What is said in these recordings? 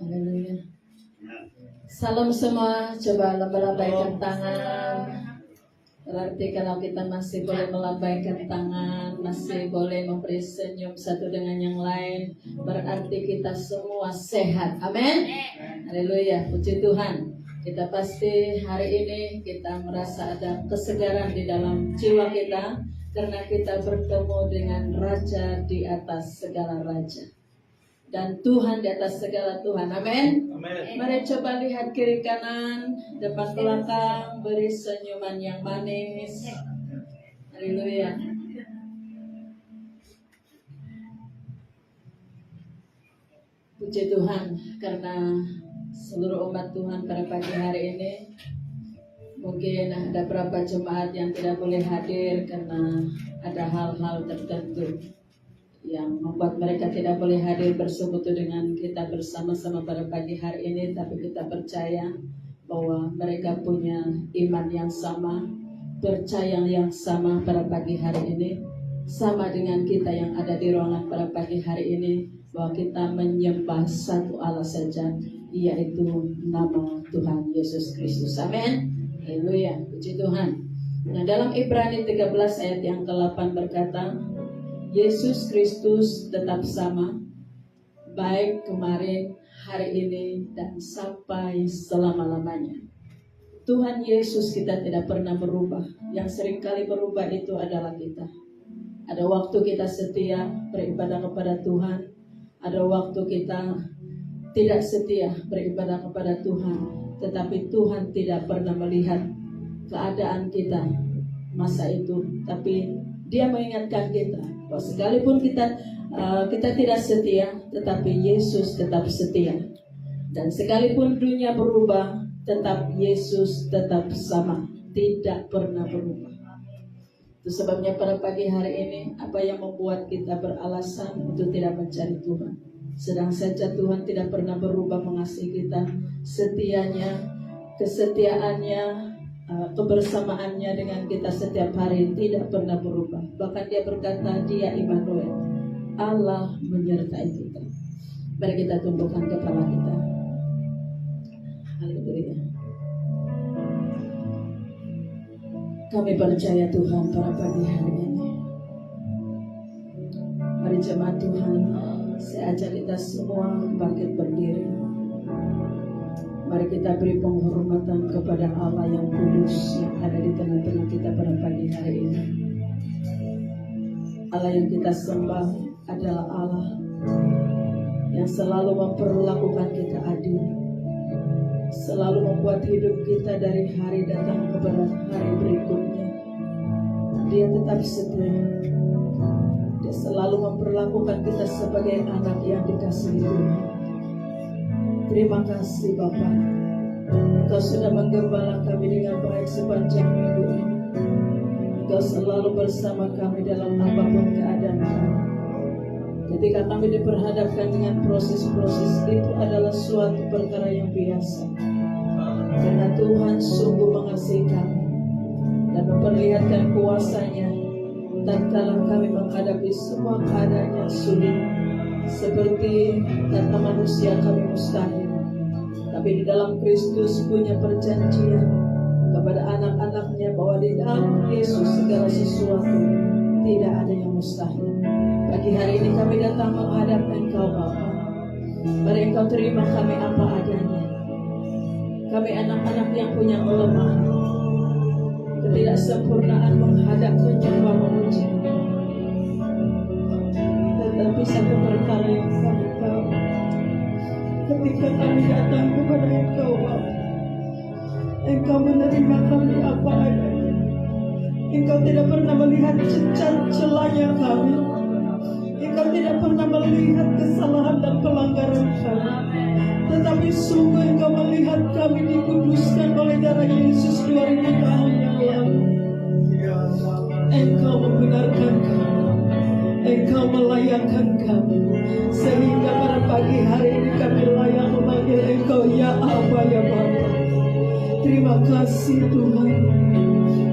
Haleluya. Salam semua, coba lambaikan tangan. Berarti kalau kita masih boleh melambaikan tangan, masih boleh memberi senyum satu dengan yang lain, berarti kita semua sehat. Amin. Haleluya, puji Tuhan. Kita pasti hari ini kita merasa ada kesegaran di dalam jiwa kita, karena kita bertemu dengan Raja di atas segala Raja dan Tuhan di atas segala Tuhan. Amin. Mari coba lihat kiri kanan, depan belakang, beri senyuman yang manis. Haleluya. Puji Tuhan, karena seluruh umat Tuhan pada pagi hari ini, mungkin ada beberapa jemaat yang tidak boleh hadir karena ada hal-hal tertentu yang membuat mereka tidak boleh hadir bersekutu dengan kita bersama-sama pada pagi hari ini. Tapi kita percaya bahwa mereka punya iman yang sama, percaya yang sama pada pagi hari ini, sama dengan kita yang ada di ruangan pada pagi hari ini, bahwa kita menyembah satu Allah saja, yaitu nama Tuhan Yesus Kristus. Amin. Haleluya, puji Tuhan. Nah, dalam Ibrani 13 ayat yang ke-8 berkata, Yesus Kristus tetap sama, baik kemarin, hari ini, dan sampai selama-lamanya. Tuhan Yesus kita tidak pernah berubah. Yang seringkali berubah itu adalah kita. Ada waktu kita setia beribadah kepada Tuhan, ada waktu kita tidak setia beribadah kepada Tuhan, tetapi Tuhan tidak pernah melihat keadaan kita masa itu, tapi Dia mengingatkan kita bahwa sekalipun kita tidak setia, tetapi Yesus tetap setia. Dan sekalipun dunia berubah, tetap Yesus tetap sama, tidak pernah berubah. Itu sebabnya pada pagi hari ini, apa yang membuat kita beralasan untuk tidak mencari Tuhan? Sedang saja Tuhan tidak pernah berubah mengasihi kita, setianya, kesetiaannya, kebersamaannya dengan kita setiap hari tidak pernah berubah. Bahkan Dia berkata, Dia Immanuel, Allah menyertai kita. Mari kita tundukkan kepala kita. Haleluya. Kami percaya Tuhan pada pagi hari ini. Mari jemaat Tuhan, saya ajak kita semua bangkit berdiri. Mari kita beri penghormatan kepada Allah yang kudus yang ada di tengah-tengah kita pada pagi hari ini. Allah yang kita sembah adalah Allah yang selalu memperlakukan kita adil, selalu membuat hidup kita dari hari datang kepada hari berikutnya. Dia tetap setia. Dia selalu memperlakukan kita sebagai anak yang dikasihi Tuhan. Terima kasih Bapa, Engkau sudah menggembala kami dengan baik sepanjang minggu ini. Engkau selalu bersama kami dalam apapun keadaan kami. Ketika kami diperhadapkan dengan proses-proses, itu adalah suatu perkara yang biasa, karena Tuhan sungguh mengasihi kami dan memperlihatkan kuasa-Nya tatkala kami menghadapi semua keadaan yang sulit. Seperti kata manusia kami mustahil, tapi di dalam Kristus punya perjanjian kepada anak-anaknya bahwa di dalam Yesus segala sesuatu tidak ada yang mustahil. Pagi hari ini kami datang menghadap Engkau Bapa. Mari Engkau terima kami apa adanya. Kami anak-anak yang punya kelemahan, ketidaksempurnaan menghadap menyembah memuji. Tetapi satu perkara yang kami tahu, ketika kami datang kepada Engkau Bapa, Engkau menerima kami apa adanya. Engkau tidak pernah melihat cacat celanya kami. Engkau tidak pernah melihat kesalahan dan pelanggaran kami, tetapi sungguh Engkau melihat kami dikuduskan oleh darah Yesus 2000 tahun yang lalu. Engkau membenarkan kami, Engkau melayakkan kami, sehingga pada pagi hari ini kami layak memanggil Engkau ya Aba ya Bapa. Terima kasih Tuhan,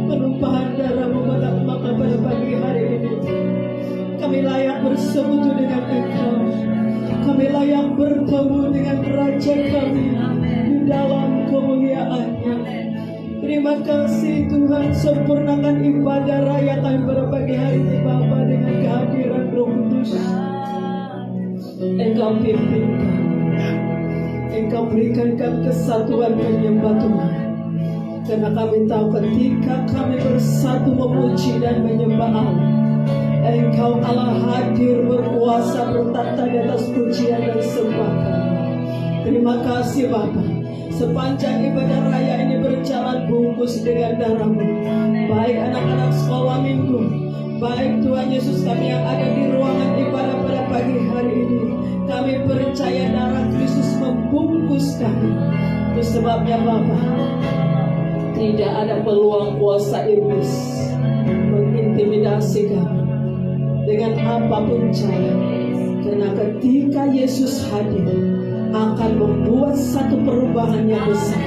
penumpahan darah-Mu pada pagi hari ini kami layak bersekutu bersekutu dengan Engkau. Kami layak bertemu dengan Raja kami di dalam kemuliaan-Nya. Terima kasih Tuhan, sempurnakan ibadah raya kami pada pagi hari ini Bapa dengan kehadiran Roh Kudus. Engkau pimpinkan, Engkau berikan kami kesatuan menyembah Tuhan. Karena kami tahu ketika kami bersatu memuji dan menyembah Allah, Engkau Allah hadir berkuasa bertata di atas pujian dan sembah kami. Terima kasih Bapa. Sepanjang ibadah raya ini berjalan bungkus dengan darah-Mu. Baik anak-anak sekolah minggu, baik Tuhan Yesus kami yang ada di ruangan ibadah pada pagi hari ini, kami percaya darah Kristus membungkus kami. Itu sebabnya Bapa, tidak ada peluang kuasa iblis mengintimidasi kami dengan apapun cara. Karena ketika Yesus hadir akan membuat satu perubahan yang besar,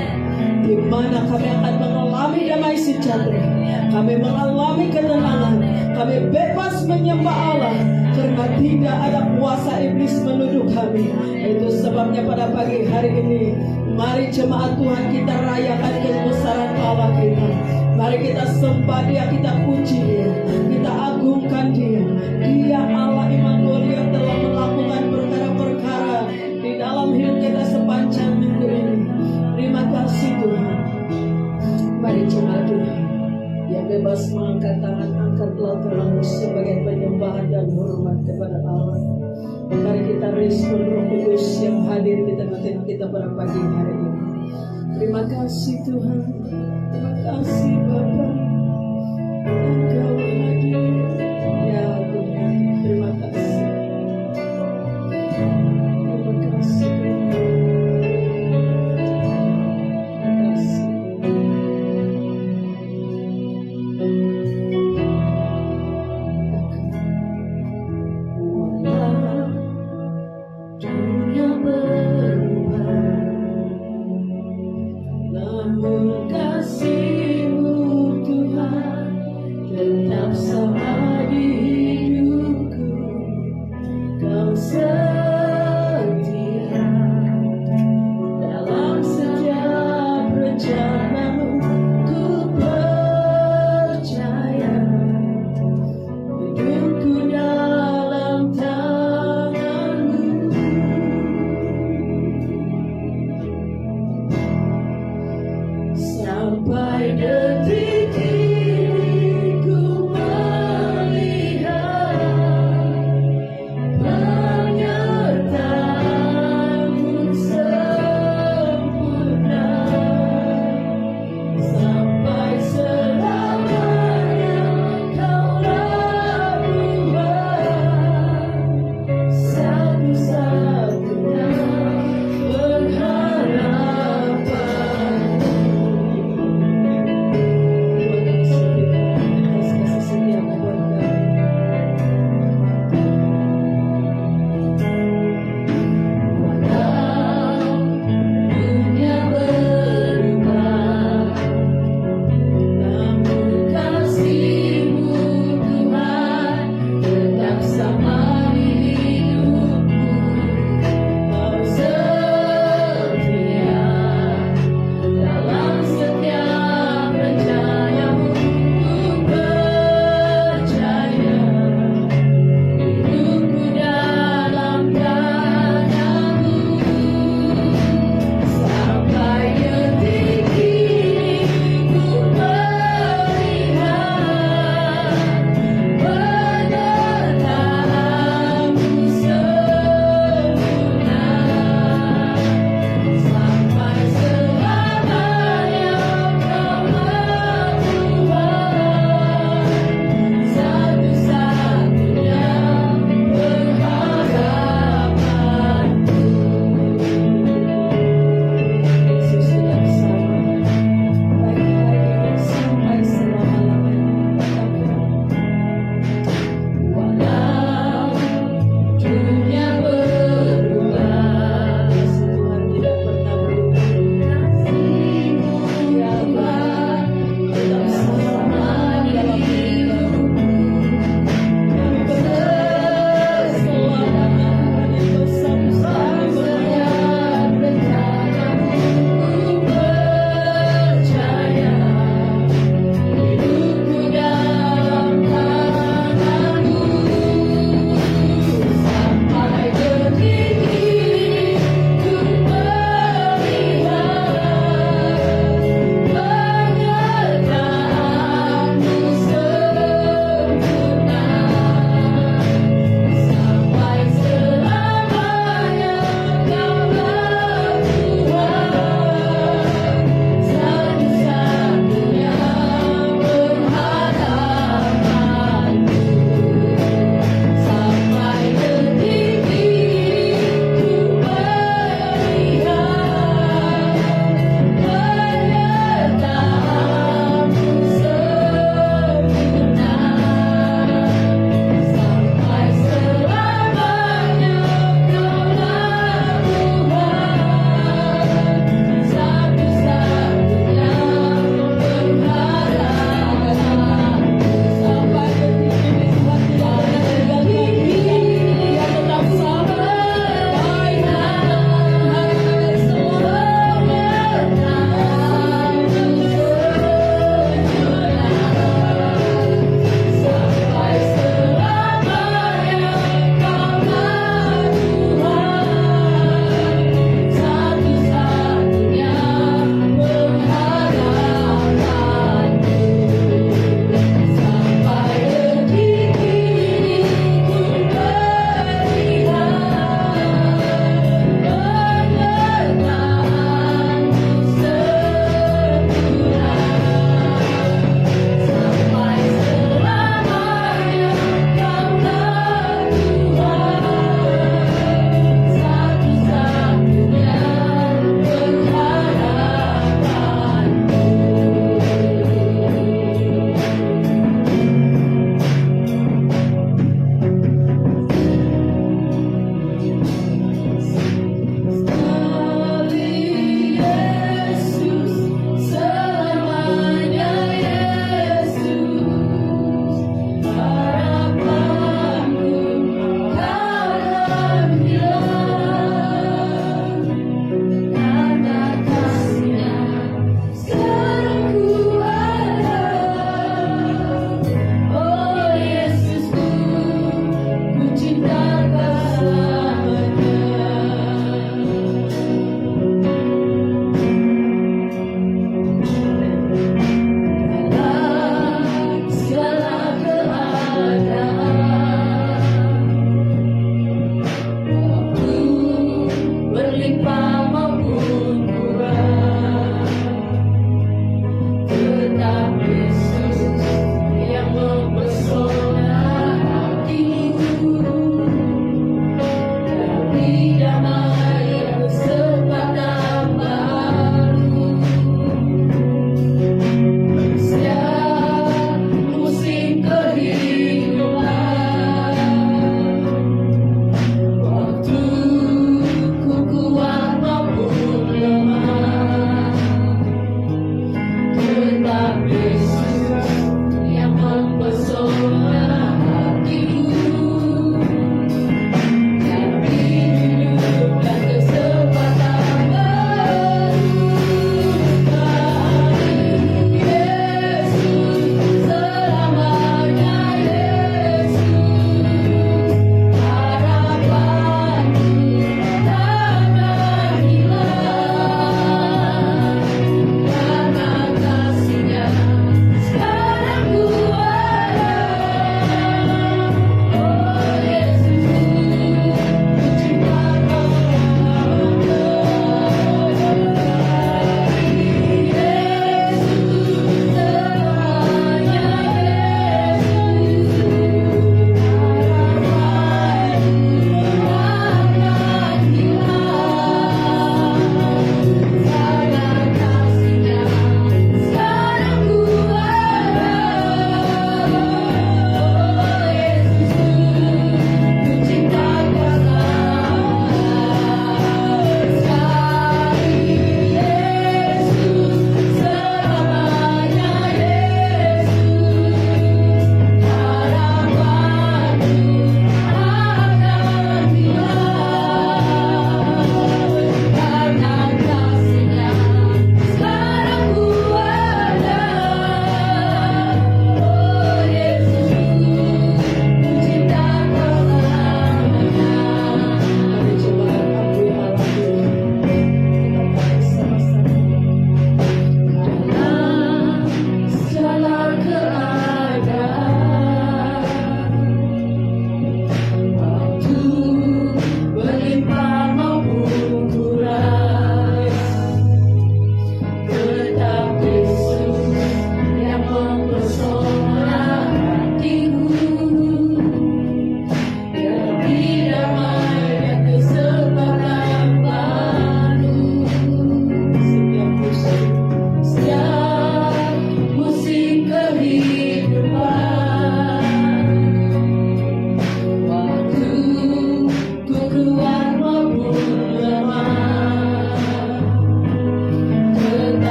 di mana kami akan mengalami damai sejahtera, kami mengalami ketenangan, kami bebas menyembah Allah karena tidak ada kuasa iblis menuduh kami. Itu sebabnya pada pagi hari ini, mari jemaat Tuhan kita rayakan kebesaran Allah kita. Mari kita sembah Dia, kita puji Dia, kita agungkan Dia. Dia Allah Immanuel yang telah melakukan perkara-perkara di dalam hidup kita sepanjang minggu ini. Terima kasih Tuhan. Mari jemaat Tuhan yang bebas mengangkat tangan, angkatlah terangmu sebagai penyembahan dan hormat kepada Allah. Mari kita respon Roh Kudus yang hadir di tengah-tengah kita pada pagi hari ini. Terima kasih Tuhan. Terima kasih Bapa. Engkau hadir. Ya Tuhan, terima kasih. Terima kasih Tuhan. Terima kasih. Walau dunia berubah, namun kasih-Mu Tuhan tetap sama.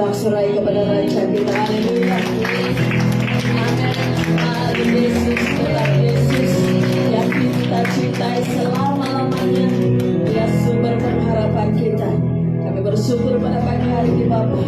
sorak-sorai kepada Raja kita. Haleluya. Amin. Tuhan Yesus, Tuhan Yesus yang kita cintai selama-lamanya. Dia sumber pengharapan kita. Kami bersyukur pada pagi hari ini Bapa.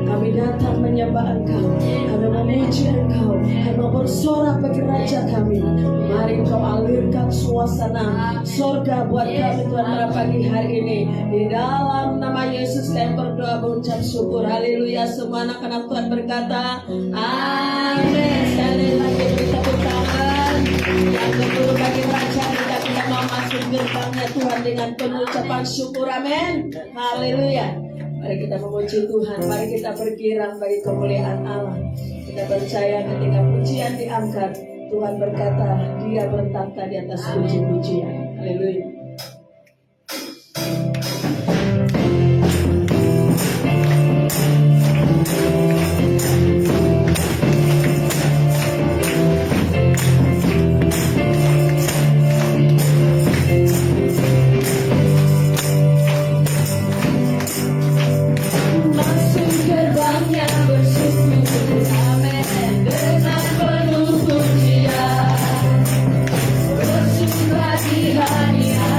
Kami datang menyembah Engkau. Kami memuji Engkau. Kami bersorak bagi Raja kami. Mari Engkau alirkan suasana surga buat kami Tuhan pada pagi hari ini. Di dalam nama Yesus kami berdoa berucap syukur. Haleluya. Semua anak-anak Tuhan berkata amin. Sekali lagi beri tepuk tangan. Yang kedua bagi Raja kita mau masuk gerbangnya Tuhan dengan penuh ucapan syukur. Amin. Haleluya. Mari kita memuji Tuhan. Mari kita bergirang bagi kemuliaan Allah. Kita percaya ketika pujian diangkat, Tuhan berkata Dia bertata di atas puji-pujian. Haleluya. Dengan penuh pujian, bersumpah di hadirat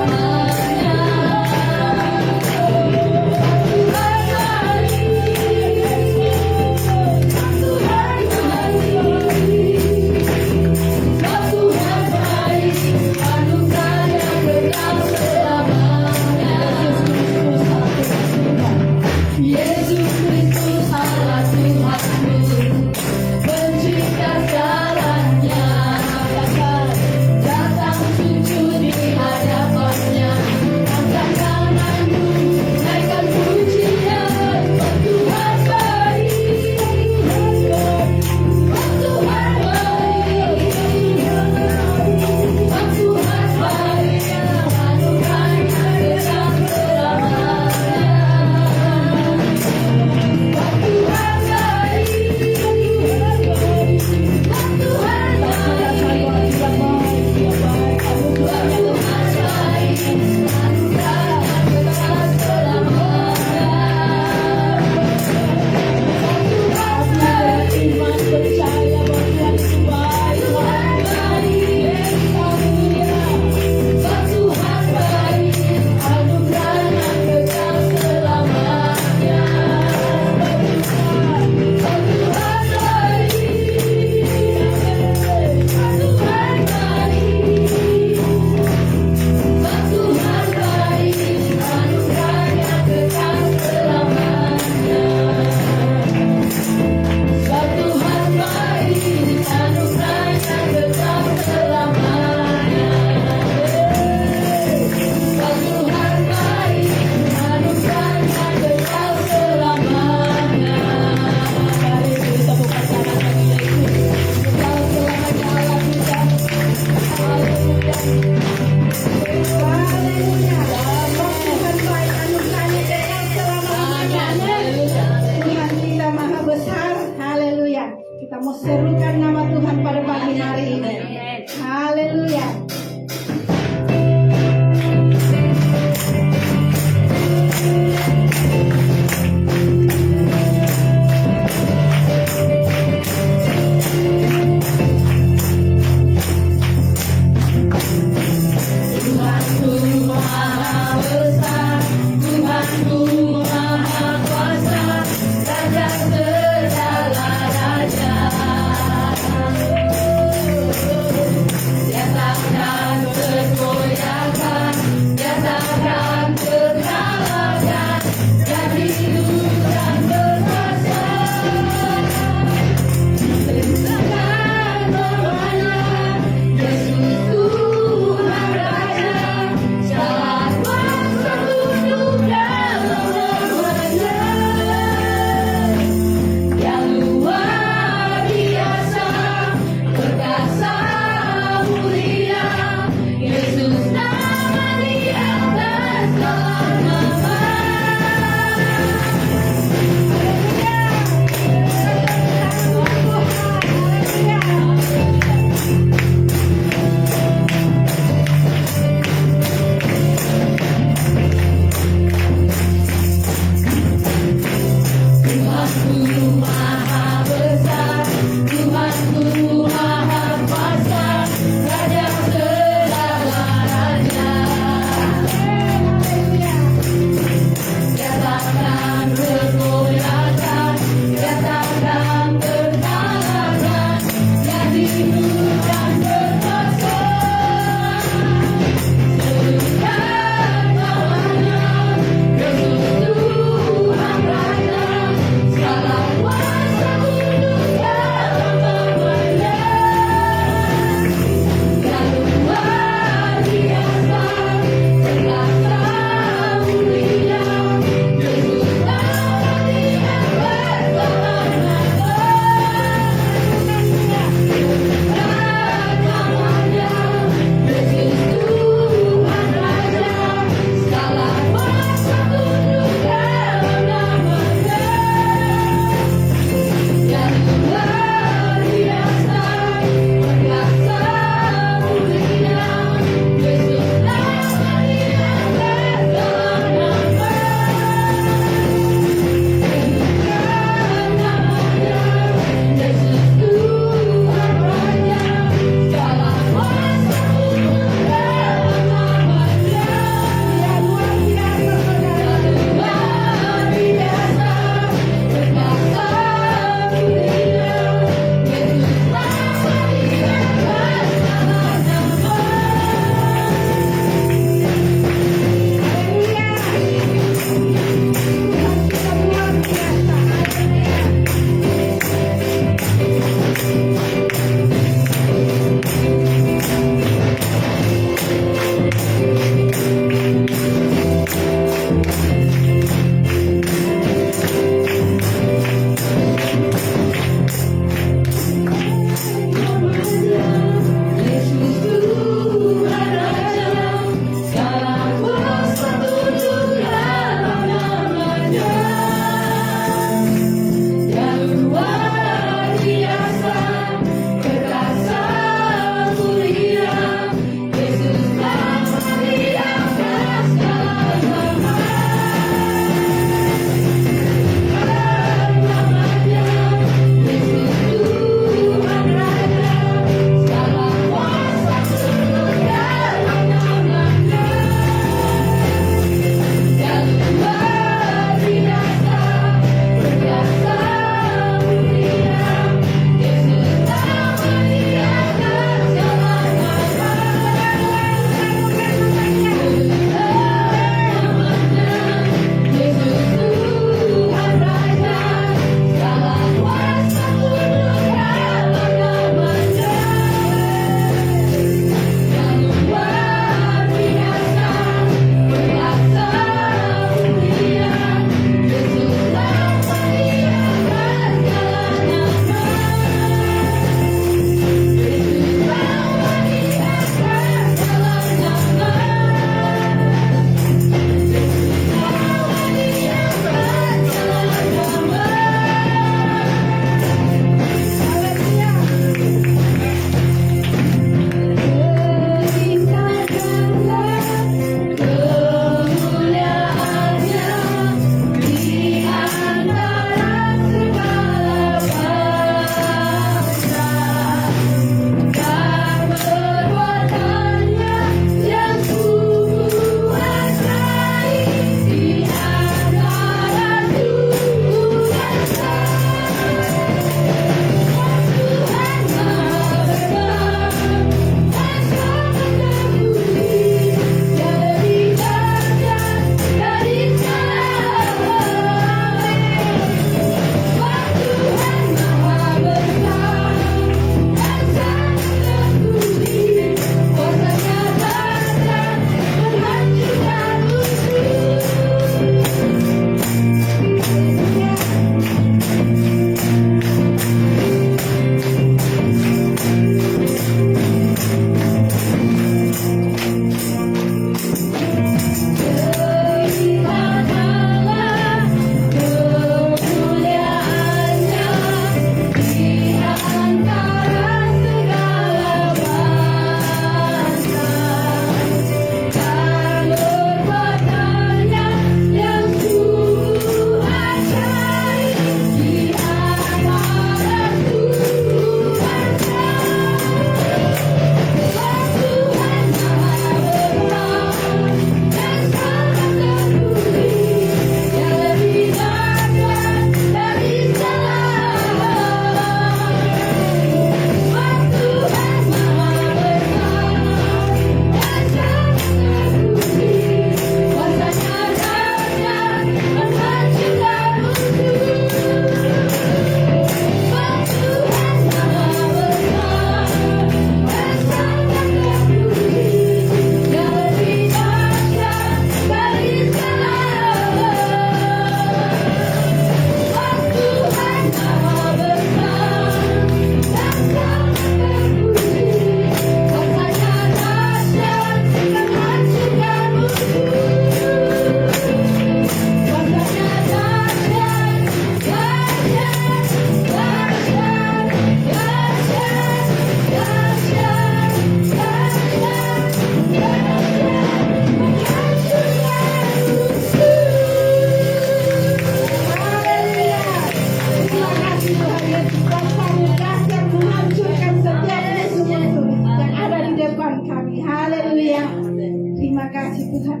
Terima kasih Tuhan.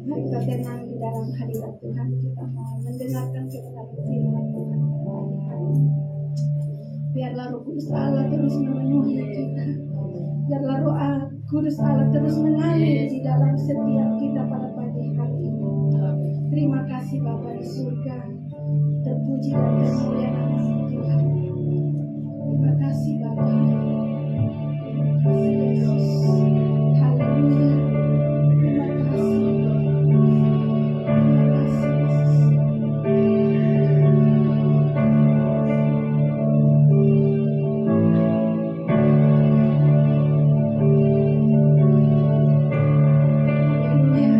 Mari kita tenang di dalam hadirat Tuhan. Kita mau mendengarkan kebenaran firman Tuhan pagi hari ini. Biarlah Roh Kudus Allah terus memenuhi kita. Biarlah Roh Kudus Allah terus mengalir di dalam setiap kita pada pagi hari ini. Terima kasih Bapa di surga. Terpuji dan termulia nama Tuhan. Terima kasih Bapa. Terima kasih Yesus. Haleluya. Terima kasih. Terima kasih Yesus. Haleluya.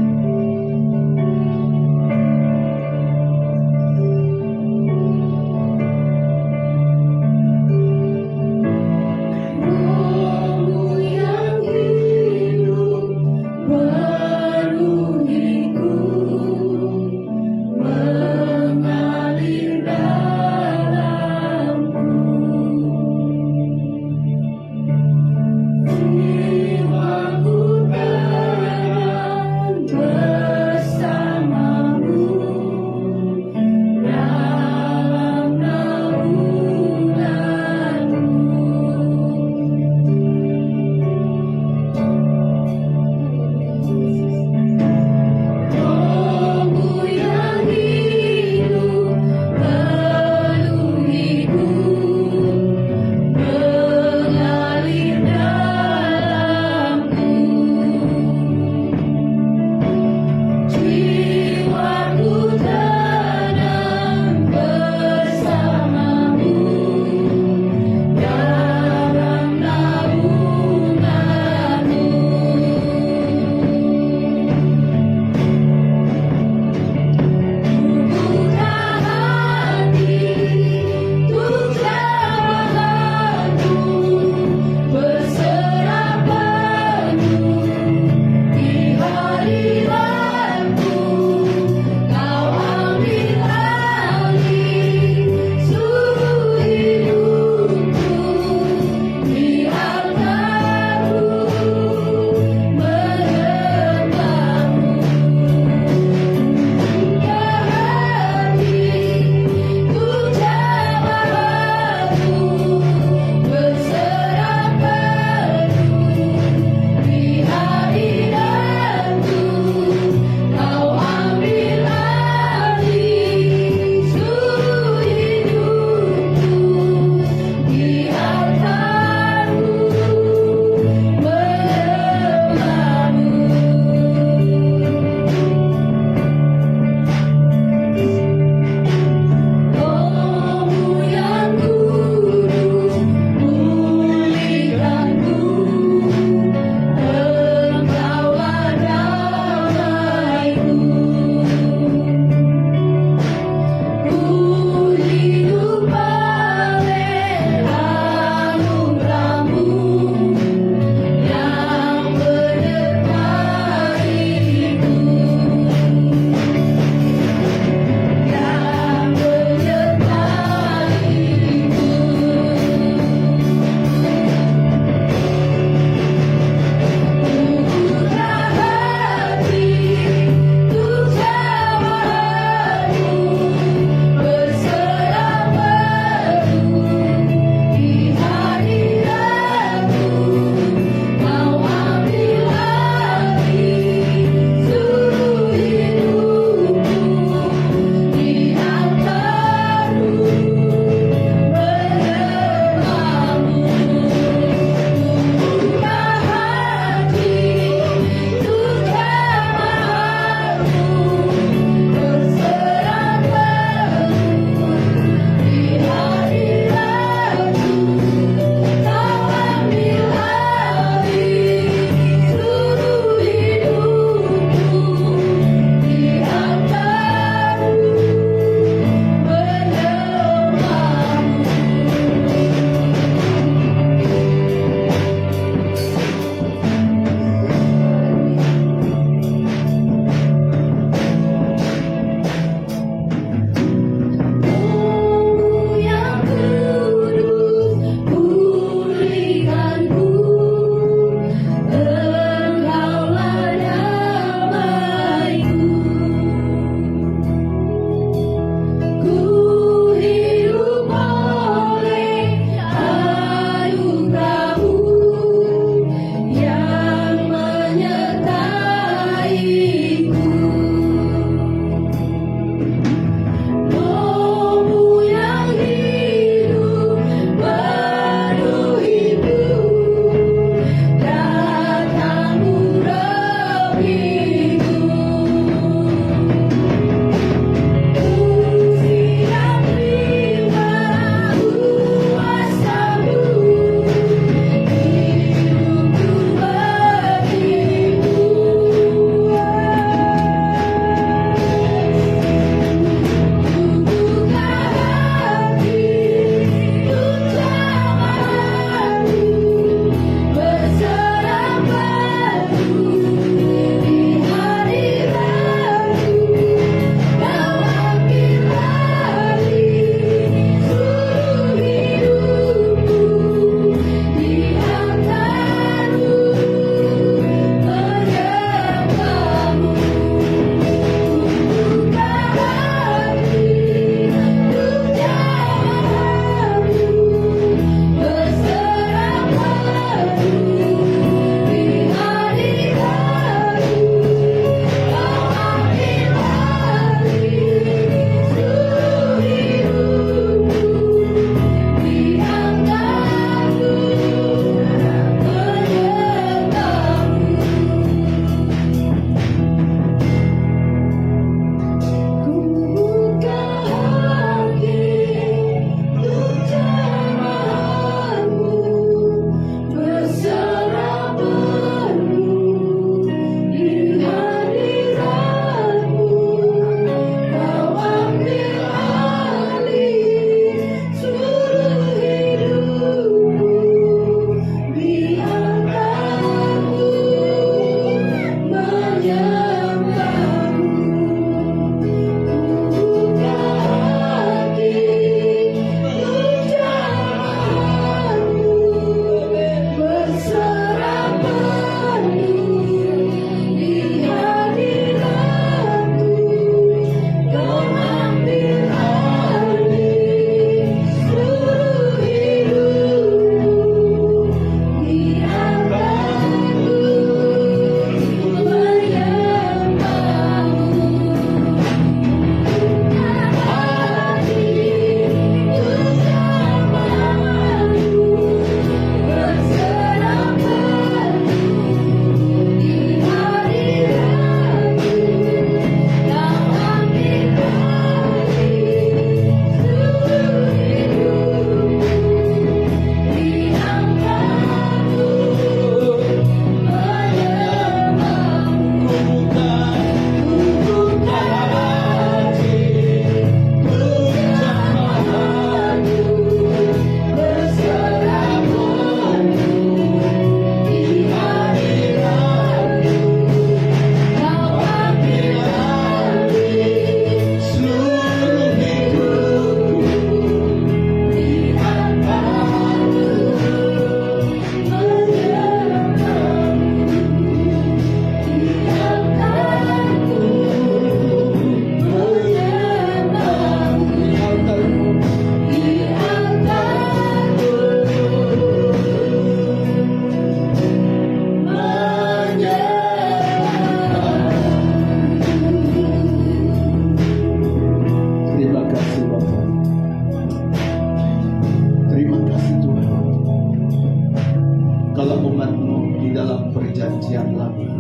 di dalam perjanjian lama.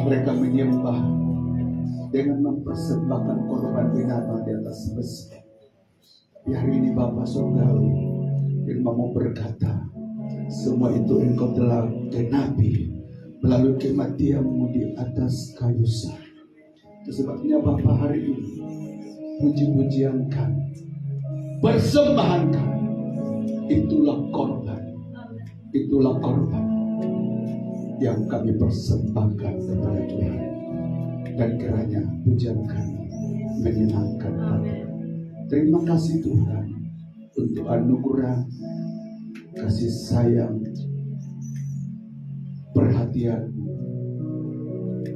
Mereka menyembah dengan mempersembahkan korban binatang di atas besi. Di hari ini Bapa Surgawi, firman-Mu berkata, semua itu Engkau telah genapi melalui kematian-Mu di atas kayu salib. Itu sebabnya Bapa hari ini puji-pujian kami, persembahan kami, itulah korban yang kami persembahkan kepada Tuhan. Dan kiranya pujian kami menyenangkan Bapa. Terima kasih Tuhan untuk anugerah, kasih sayang, perhatian-Mu,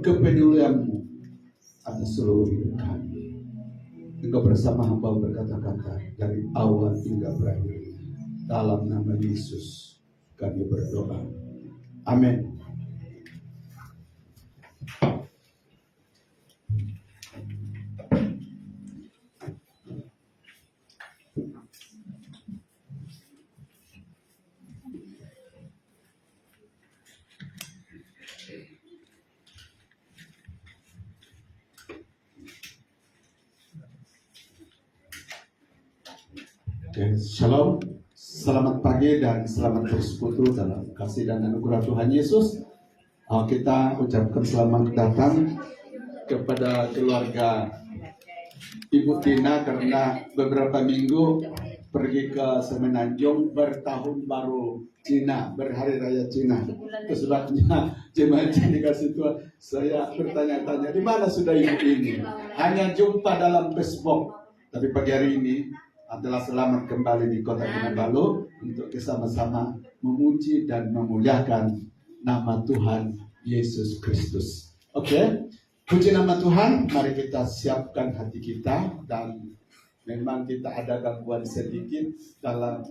kepedulian-Mu atas seluruh hidup kami. Engkau bersama hamba berkata-kata dari awal hingga berakhir. Dalam nama Yesus kami berdoa. Amin. Oke, shalom, selamat pagi dan selamat bersekutu dalam kasih dan anugerah Tuhan Yesus. Kita ucapkan selamat datang kepada keluarga Ibu Tina karena beberapa minggu pergi ke Semenanjung bertahun baru Cina, berhari raya Cina. Itu sebabnya jemaat dikasih Tuhan, saya bertanya-tanya di mana sudah ibu ini? Hanya jumpa dalam Facebook, tapi pagi hari ini telah selamat kembali di kota Kinabalu untuk bersama-sama memuji dan memuliakan nama Tuhan Yesus Kristus. Oke, puji nama Tuhan. Mari kita siapkan hati kita. Dan memang kita ada gangguan sedikit dalam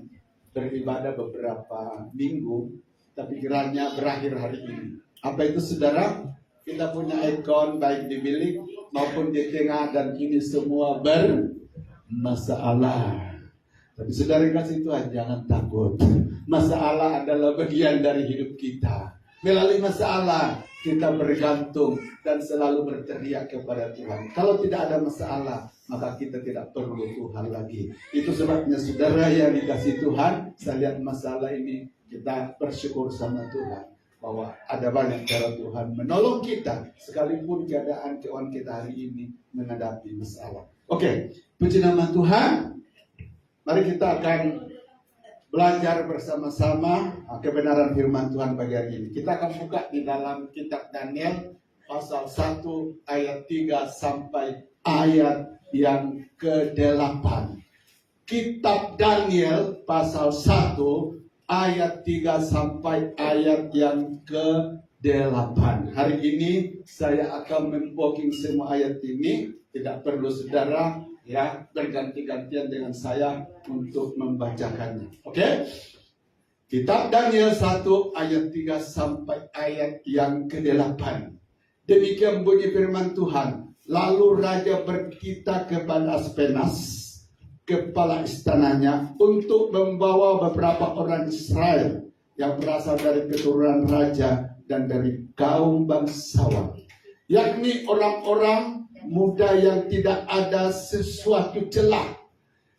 beribadah beberapa minggu, tapi kiranya berakhir hari ini. Apa itu saudara? Kita punya ikon baik di bilik maupun di tengah, dan ini semua masalah. Tapi saudara kasih Tuhan, jangan takut. Masalah adalah bagian dari hidup kita. Melalui masalah kita bergantung dan selalu berteriak kepada Tuhan. Kalau tidak ada masalah, maka kita tidak perlu Tuhan lagi. Itu sebabnya saudara yang dikasih Tuhan, saya lihat masalah ini, kita bersyukur sama Tuhan bahwa ada banyak cara Tuhan menolong kita sekalipun keadaan keuangan kita hari ini menghadapi masalah. Oke, puji nama Tuhan. Mari kita akan belajar bersama-sama kebenaran firman Tuhan pagi hari ini. Kita akan buka di dalam kitab Daniel pasal 1 ayat 3 sampai ayat yang ke-8. Kitab Daniel pasal 1 ayat 3 sampai ayat yang ke-8. Hari ini saya akan mempoking semua ayat ini. Tidak perlu saudara ya berganti-gantian dengan saya untuk membacakannya. Oke? Kitab Daniel 1 ayat 3 sampai ayat yang ke-8. Demikian bunyi firman Tuhan. Lalu raja berkata kepada Aspenas, kepala istananya, untuk membawa beberapa orang Israel yang berasal dari keturunan raja dan dari kaum bangsawan, yakni orang-orang muda yang tidak ada sesuatu celah,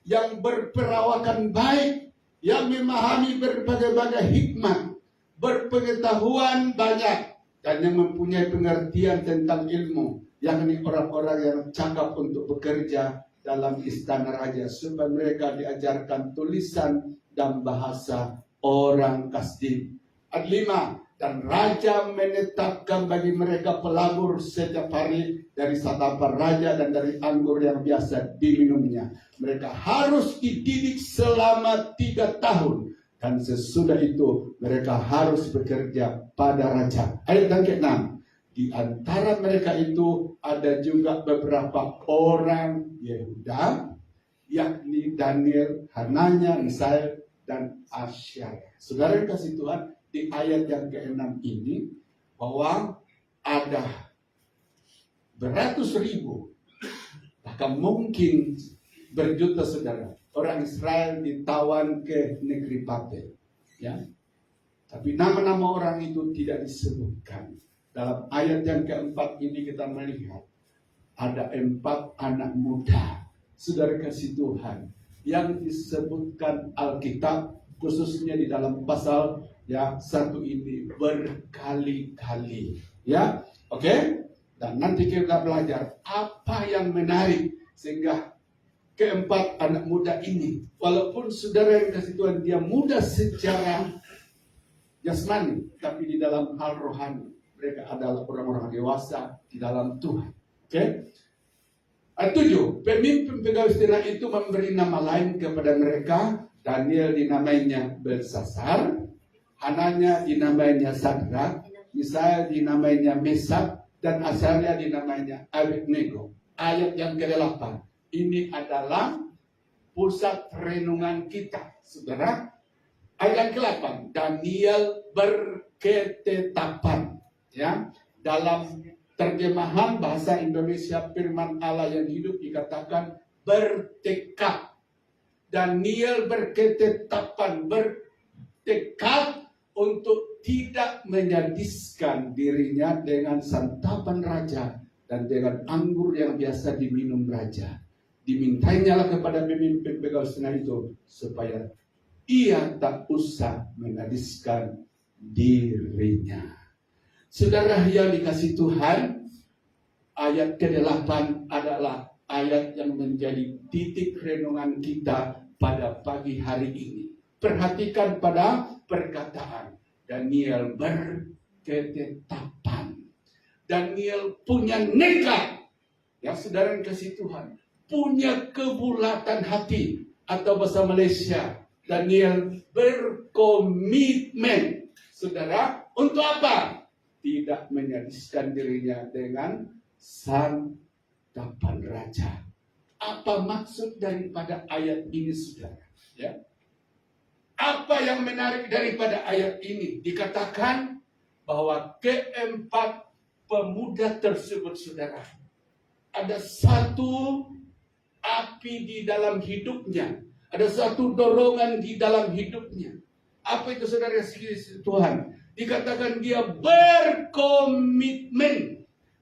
yang berperawakan baik, yang memahami berbagai-bagai hikmat, berpengetahuan banyak, dan yang mempunyai pengertian tentang ilmu, yakni orang-orang yang cakap untuk bekerja dalam istana raja, supaya mereka diajarkan tulisan dan bahasa orang Kasdim. Ayat 5. Dan raja menetapkan bagi mereka pelabur setiap hari dari santapan raja dan dari anggur yang biasa diminumnya. Mereka harus dididik selama 3 tahun. Dan sesudah itu mereka harus bekerja pada raja. Ayat yang ke-6. Di antara mereka itu ada juga beberapa orang Yehuda, yakni Daniel, Hananya, Misael, dan Asyar. Saudara kasih Tuhan, di ayat yang ke-6 ini bahwa ada beratus ribu, bahkan mungkin berjuta saudara, orang Israel ditawan ke negeri Babel, ya. Tapi nama-nama orang itu tidak disebutkan. Dalam ayat yang keempat ini kita melihat ada 4 anak muda, saudara kasih Tuhan, yang disebutkan Alkitab, khususnya di dalam pasal ya 1 ini berkali-kali. Ya, oke? Dan nanti kita belajar apa yang menarik sehingga keempat anak muda ini, walaupun saudara yang kasih Tuhan dia muda secara jasmani, tapi di dalam hal rohani mereka adalah orang-orang dewasa di dalam Tuhan. Oke? 7. Pemimpin pegawai istana itu memberi nama lain kepada mereka. Daniel dinamainya Belsasar, Hananya dinamainya Sadrak, Misael dinamainya Mesak, dan Azaria dinamainya Abednego. Ayat yang ke-8. Ini adalah pusat renungan kita, saudara. Ayat ke-8. Daniel berketetapan. Ya, dalam terjemahan bahasa Indonesia firman Allah yang hidup dikatakan bertekad. Daniel berketetapan, bertekad untuk tidak menyadiskan dirinya dengan santapan raja dan dengan anggur yang biasa diminum raja. Dimintainya lah kepada pemimpin pegawai istana itu supaya ia tak usah menadiskan dirinya. Saudara yang dikasih Tuhan, ayat ke-8 adalah ayat yang menjadi titik renungan kita pada pagi hari ini. Perhatikan pada perkataan Daniel berketetapan. Daniel punya nekat, ya saudara yang kasih Tuhan, punya kebulatan hati, atau bahasa Malaysia, Daniel berkomitmen, saudara, untuk apa? Tidak menyadiskan dirinya dengan santapan raja. Apa maksud daripada ayat ini, saudara? Ya. Apa yang menarik daripada ayat ini? Dikatakan bahwa keempat pemuda tersebut, saudara, ada satu api di dalam hidupnya, ada satu dorongan di dalam hidupnya. Apa itu, saudara Tuhan? Dikatakan dia berkomitmen,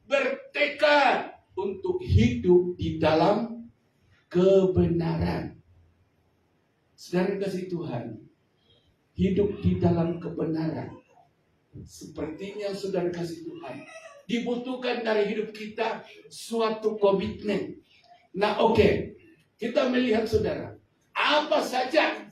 bertekad untuk hidup di dalam kebenaran. Saudara kasih Tuhan, hidup di dalam kebenaran, sepertinya saudara kasih Tuhan, dibutuhkan dari hidup kita suatu komitmen. Nah, oke, kita melihat saudara, apa saja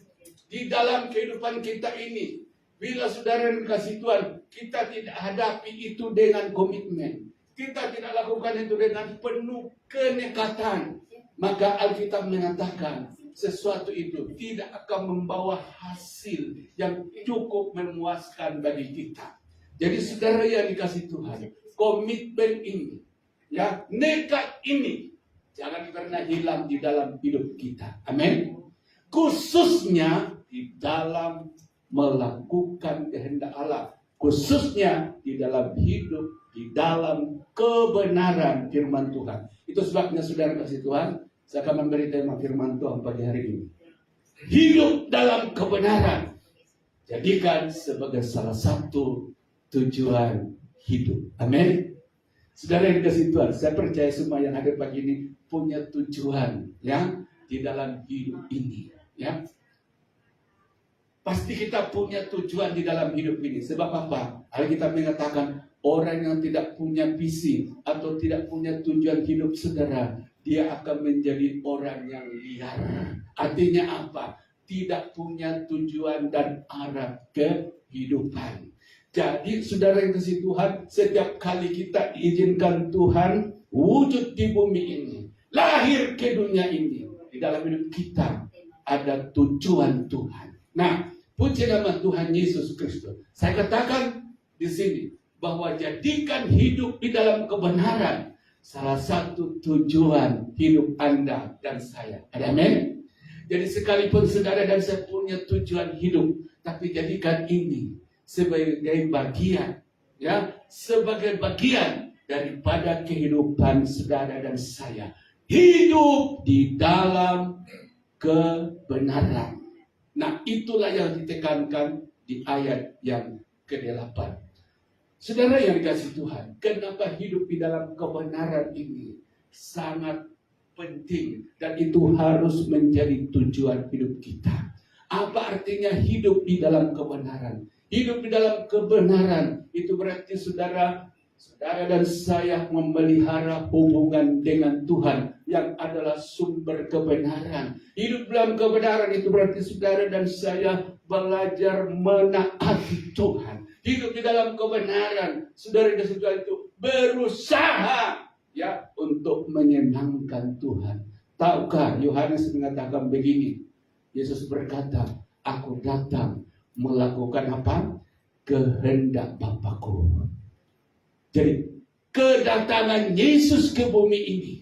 di dalam kehidupan kita ini, bila saudara kasih Tuhan, kita tidak hadapi itu dengan komitmen, kita tidak lakukan itu dengan penuh kenekatan, maka Alkitab mengatakan sesuatu itu tidak akan membawa hasil yang cukup memuaskan bagi kita. Jadi saudara yang dikasih Tuhan, komitmen ini, ya, nekat ini jangan pernah hilang di dalam hidup kita. Amin. Khususnya di dalam melakukan kehendak Allah, khususnya di dalam hidup di dalam kebenaran firman Tuhan. Itu sebabnya saudara kasih Tuhan, saya akan memberi tema firman Tuhan pagi hari ini. Hidup dalam kebenaran, jadikan sebagai salah satu tujuan hidup. Amin. Saudara yang kasih Tuhan, saya percaya semua yang hadir pagi ini punya tujuan, ya, di dalam hidup ini, ya. Pasti kita punya tujuan di dalam hidup ini. Sebab apa? Alkitab mengatakan orang yang tidak punya visi atau tidak punya tujuan hidup, saudara, dia akan menjadi orang yang liar. Artinya apa? Tidak punya tujuan dan arah kehidupan. Jadi saudara yang kasih Tuhan, setiap kali kita izinkan Tuhan wujud di bumi ini, lahir ke dunia ini, di dalam hidup kita ada tujuan Tuhan. Nah, puji nama Tuhan Yesus Kristus. Saya katakan di sini bahwa jadikan hidup di dalam kebenaran salah satu tujuan hidup Anda dan saya. Amin. Jadi sekalipun saudara dan saya punya tujuan hidup, tapi jadikan ini sebagai bagian, ya, sebagai bagian daripada kehidupan saudara dan saya. Hidup di dalam kebenaran. Nah, itulah yang ditekankan di ayat yang ke-8. Saudara yang dikasih Tuhan, kenapa hidup di dalam kebenaran ini sangat penting dan itu harus menjadi tujuan hidup kita. Apa artinya hidup di dalam kebenaran? Hidup di dalam kebenaran itu berarti saudara dan saya memelihara hubungan dengan Tuhan yang adalah sumber kebenaran. Hidup dalam kebenaran itu berarti saudara dan saya belajar menaati Tuhan. Hidup di dalam kebenaran, saudara dan saudara itu berusaha ya untuk menyenangkan Tuhan. Tahukah Yohanes mengatakan begini? Yesus berkata, aku datang melakukan apa? Kehendak Bapakku. Jadi kedatangan Yesus ke bumi ini,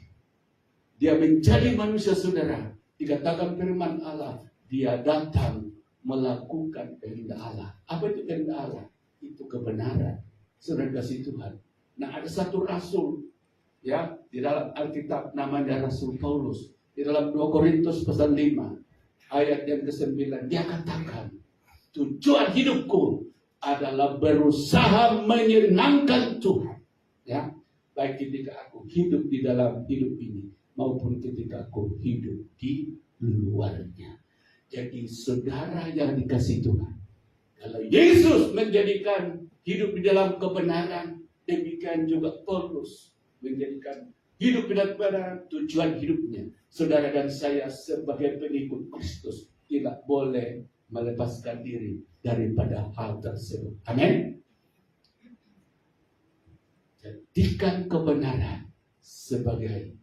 dia menjadi manusia saudara. Dikatakan firman Allah, dia datang melakukan kehendak Allah. Apa itu kehendak Allah? Itu kebenaran. Saudara kasih Tuhan. Nah, ada satu rasul ya di dalam Alkitab namanya Rasul Paulus. Di dalam 2 Korintus pasal 5 ayat yang ke-9 dia katakan, tujuan hidupku adalah berusaha menyenangkan Tuhan. Ya, baik ketika aku hidup di dalam hidup ini maupun ketika aku hidup di luarnya. Jadi saudara yang dikasih Tuhan, kalau Yesus menjadikan hidup di dalam kebenaran, demikian juga Paulus menjadikan hidup di dalam kebenaran tujuan hidupnya. Saudara dan saya sebagai pengikut Kristus tidak boleh melepaskan diri daripada hal tersebut. Amin. Jadikan kebenaran sebagai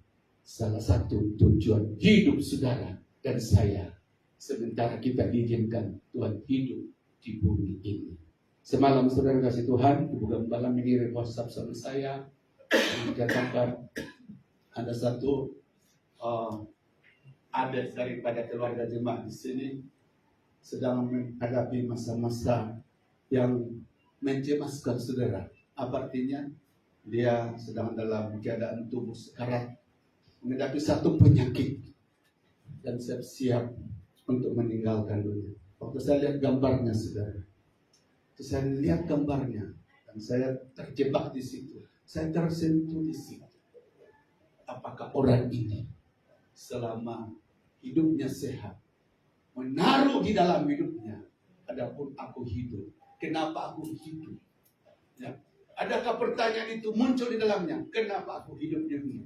salah satu tujuan hidup saudara dan saya sementara kita diizinkan Tuhan hidup di bumi ini. Semalam saudara kasih Tuhan, Ibu Gembala mengirim WhatsApp sama saya dikatakan ada satu adat daripada keluarga jemaat di sini sedang menghadapi masa-masa yang mencemaskan saudara. Apa artinya? Dia sedang dalam keadaan tubuh sekarat, menghadapi satu penyakit dan siap-siap untuk meninggalkan dunia. Waktu saya lihat gambarnya saudara, saya lihat gambarnya dan saya terjebak di situ. Saya tersentuh di situ. Apakah orang ini selama hidupnya sehat, menaruh di dalam hidupnya, adapun aku hidup, kenapa aku hidup? Ya. Adakah pertanyaan itu muncul di dalamnya? Kenapa aku hidup di dunia?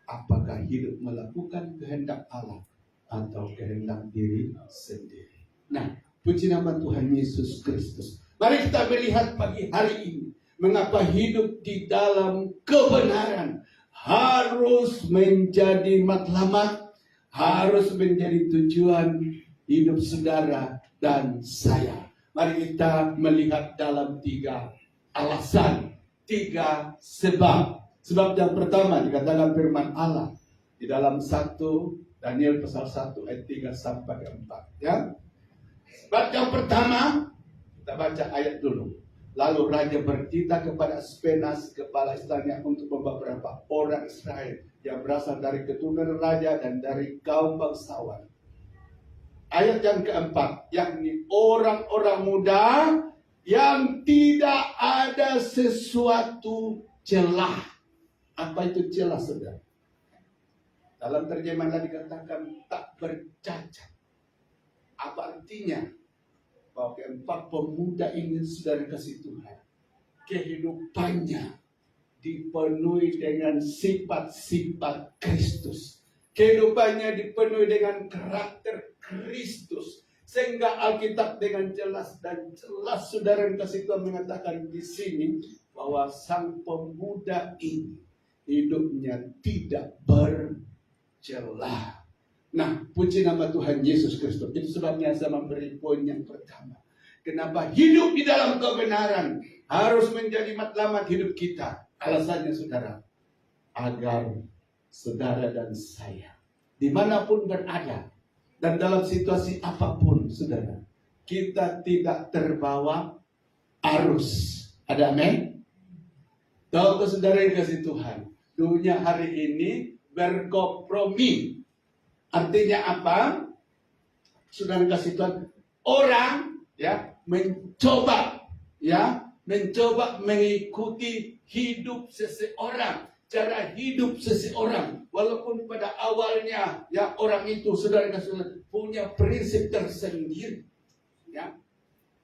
Apakah hidup melakukan kehendak Allah atau kehendak diri sendiri? Nah, puji nama Tuhan Yesus Kristus. Mari kita melihat pagi hari ini, mengapa hidup di dalam kebenaran harus menjadi matlamat, harus menjadi tujuan hidup saudara dan saya. Mari kita melihat dalam 3 alasan, 3 sebab. Sebab yang pertama dikatakan firman Allah di dalam 1 Daniel pasal 1 ayat 3 sampai 4. Ya. Sebab yang pertama, kita baca ayat dulu. Lalu raja bertitah kepada Aspenas, kepala istana, untuk beberapa orang Israel yang berasal dari keturunan raja dan dari kaum bangsawan. Ayat yang keempat, yakni orang-orang muda yang tidak ada sesuatu celah. Apa itu celah, saudara? Dalam terjemahan dikatakan tak bercacat. Apa artinya? Bahwa keempat pemuda ini saudara kasih Tuhan, kehidupannya dipenuhi dengan sifat-sifat Kristus. Kehidupannya dipenuhi dengan karakter Kristus. Sehingga Alkitab dengan jelas saudara kasih Tuhan mengatakan di sini bahwa sang pemuda ini hidupnya tidak bercelah. Nah, puji nama Tuhan Yesus Kristus. Itu sebabnya saya memberi poin yang pertama. Kenapa hidup di dalam kebenaran harus menjadi matlamat hidup kita? Alasannya saudara, agar saudara dan saya dimanapun berada dan dalam situasi apapun saudara, kita tidak terbawa arus. Ada amin? Tahu saudara yang kasih Tuhan, dunia hari ini berkompromi. Artinya apa? Saudara kasih Tuhan, orang ya mencoba mengikuti hidup seseorang, cara hidup seseorang, walaupun pada awalnya ya orang itu saudara punya prinsip tersendiri. Ya,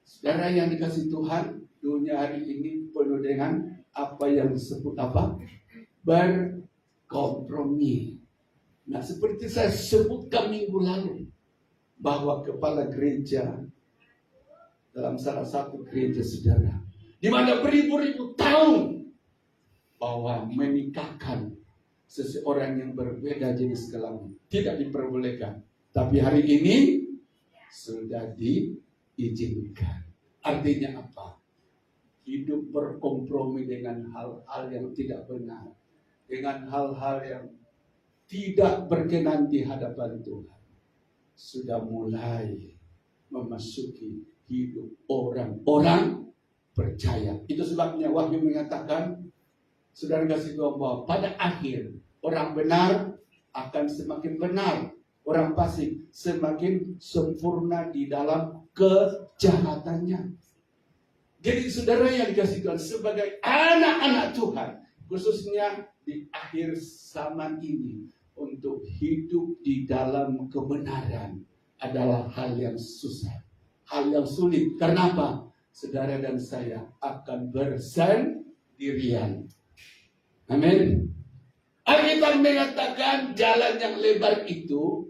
saudara yang dikasih Tuhan, dunia hari ini penuh dengan apa yang disebut apa? Berkompromi. Nah, seperti saya sebutkan minggu lalu, bahwa kepala gereja dalam salah satu gereja saudara, di mana beribu-ribu tahun bahwa menikahkan seseorang yang berbeda jenis kelamin tidak diperbolehkan, tapi hari ini sudah diizinkan. Artinya apa? Hidup berkompromi dengan hal-hal yang tidak benar, dengan hal-hal yang tidak berkenan di hadapan Tuhan, sudah mulai memasuki hidup orang-orang percaya. Itu sebabnya Wahyu mengatakan, saudara kasih tahu bahwa pada akhir orang benar akan semakin benar, orang fasik semakin sempurna di dalam kejahatannya. Jadi saudara yang dikasih Tuhan, sebagai anak-anak Tuhan, khususnya di akhir zaman ini, untuk hidup di dalam kebenaran adalah hal yang susah, hal yang sulit. Kenapa? Saudara dan saya akan bersendirian. Amin. Alkitab mengatakan jalan yang lebar itu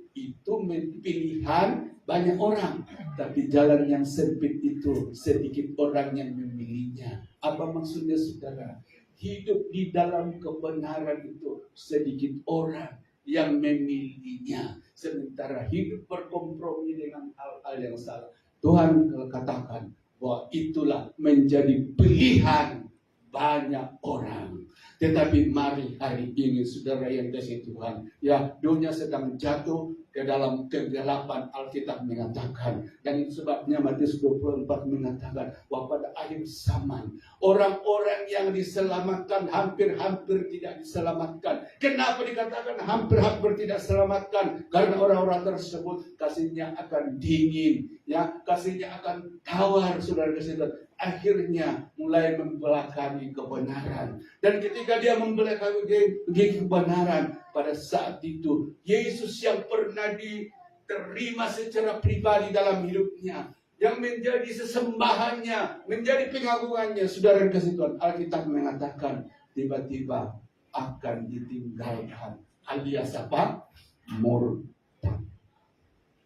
pilihan banyak orang, tapi jalan yang sempit itu sedikit orang yang memilihnya. Apa maksudnya saudara? Hidup di dalam kebenaran itu sedikit orang yang memilihnya, sementara hidup berkompromi dengan hal-hal yang salah. Tuhan katakan bahwa itulah menjadi pilihan banyak orang. Tetapi mari hari ini saudara yang kasih Tuhan, ya, dunia sedang jatuh ke dalam kegelapan. Alkitab mengatakan, dan itu sebabnya Matius 24 mengatakan bahwa pada akhir zaman orang-orang yang diselamatkan hampir-hampir tidak diselamatkan. Kenapa dikatakan hampir-hampir tidak diselamatkan? Karena orang-orang tersebut kasihnya akan dingin, ya, kasihnya akan tawar, saudara kasih Tuhan. Akhirnya mulai membelakangi kebenaran. Dan ketika dia membelakangi kebenaran, pada saat itu Yesus yang pernah diterima secara pribadi dalam hidupnya, yang menjadi sesembahannya, menjadi pengagungannya, saudara yang kasih Tuhan, Alkitab mengatakan tiba-tiba akan ditinggalkan, alias apa? Murtad.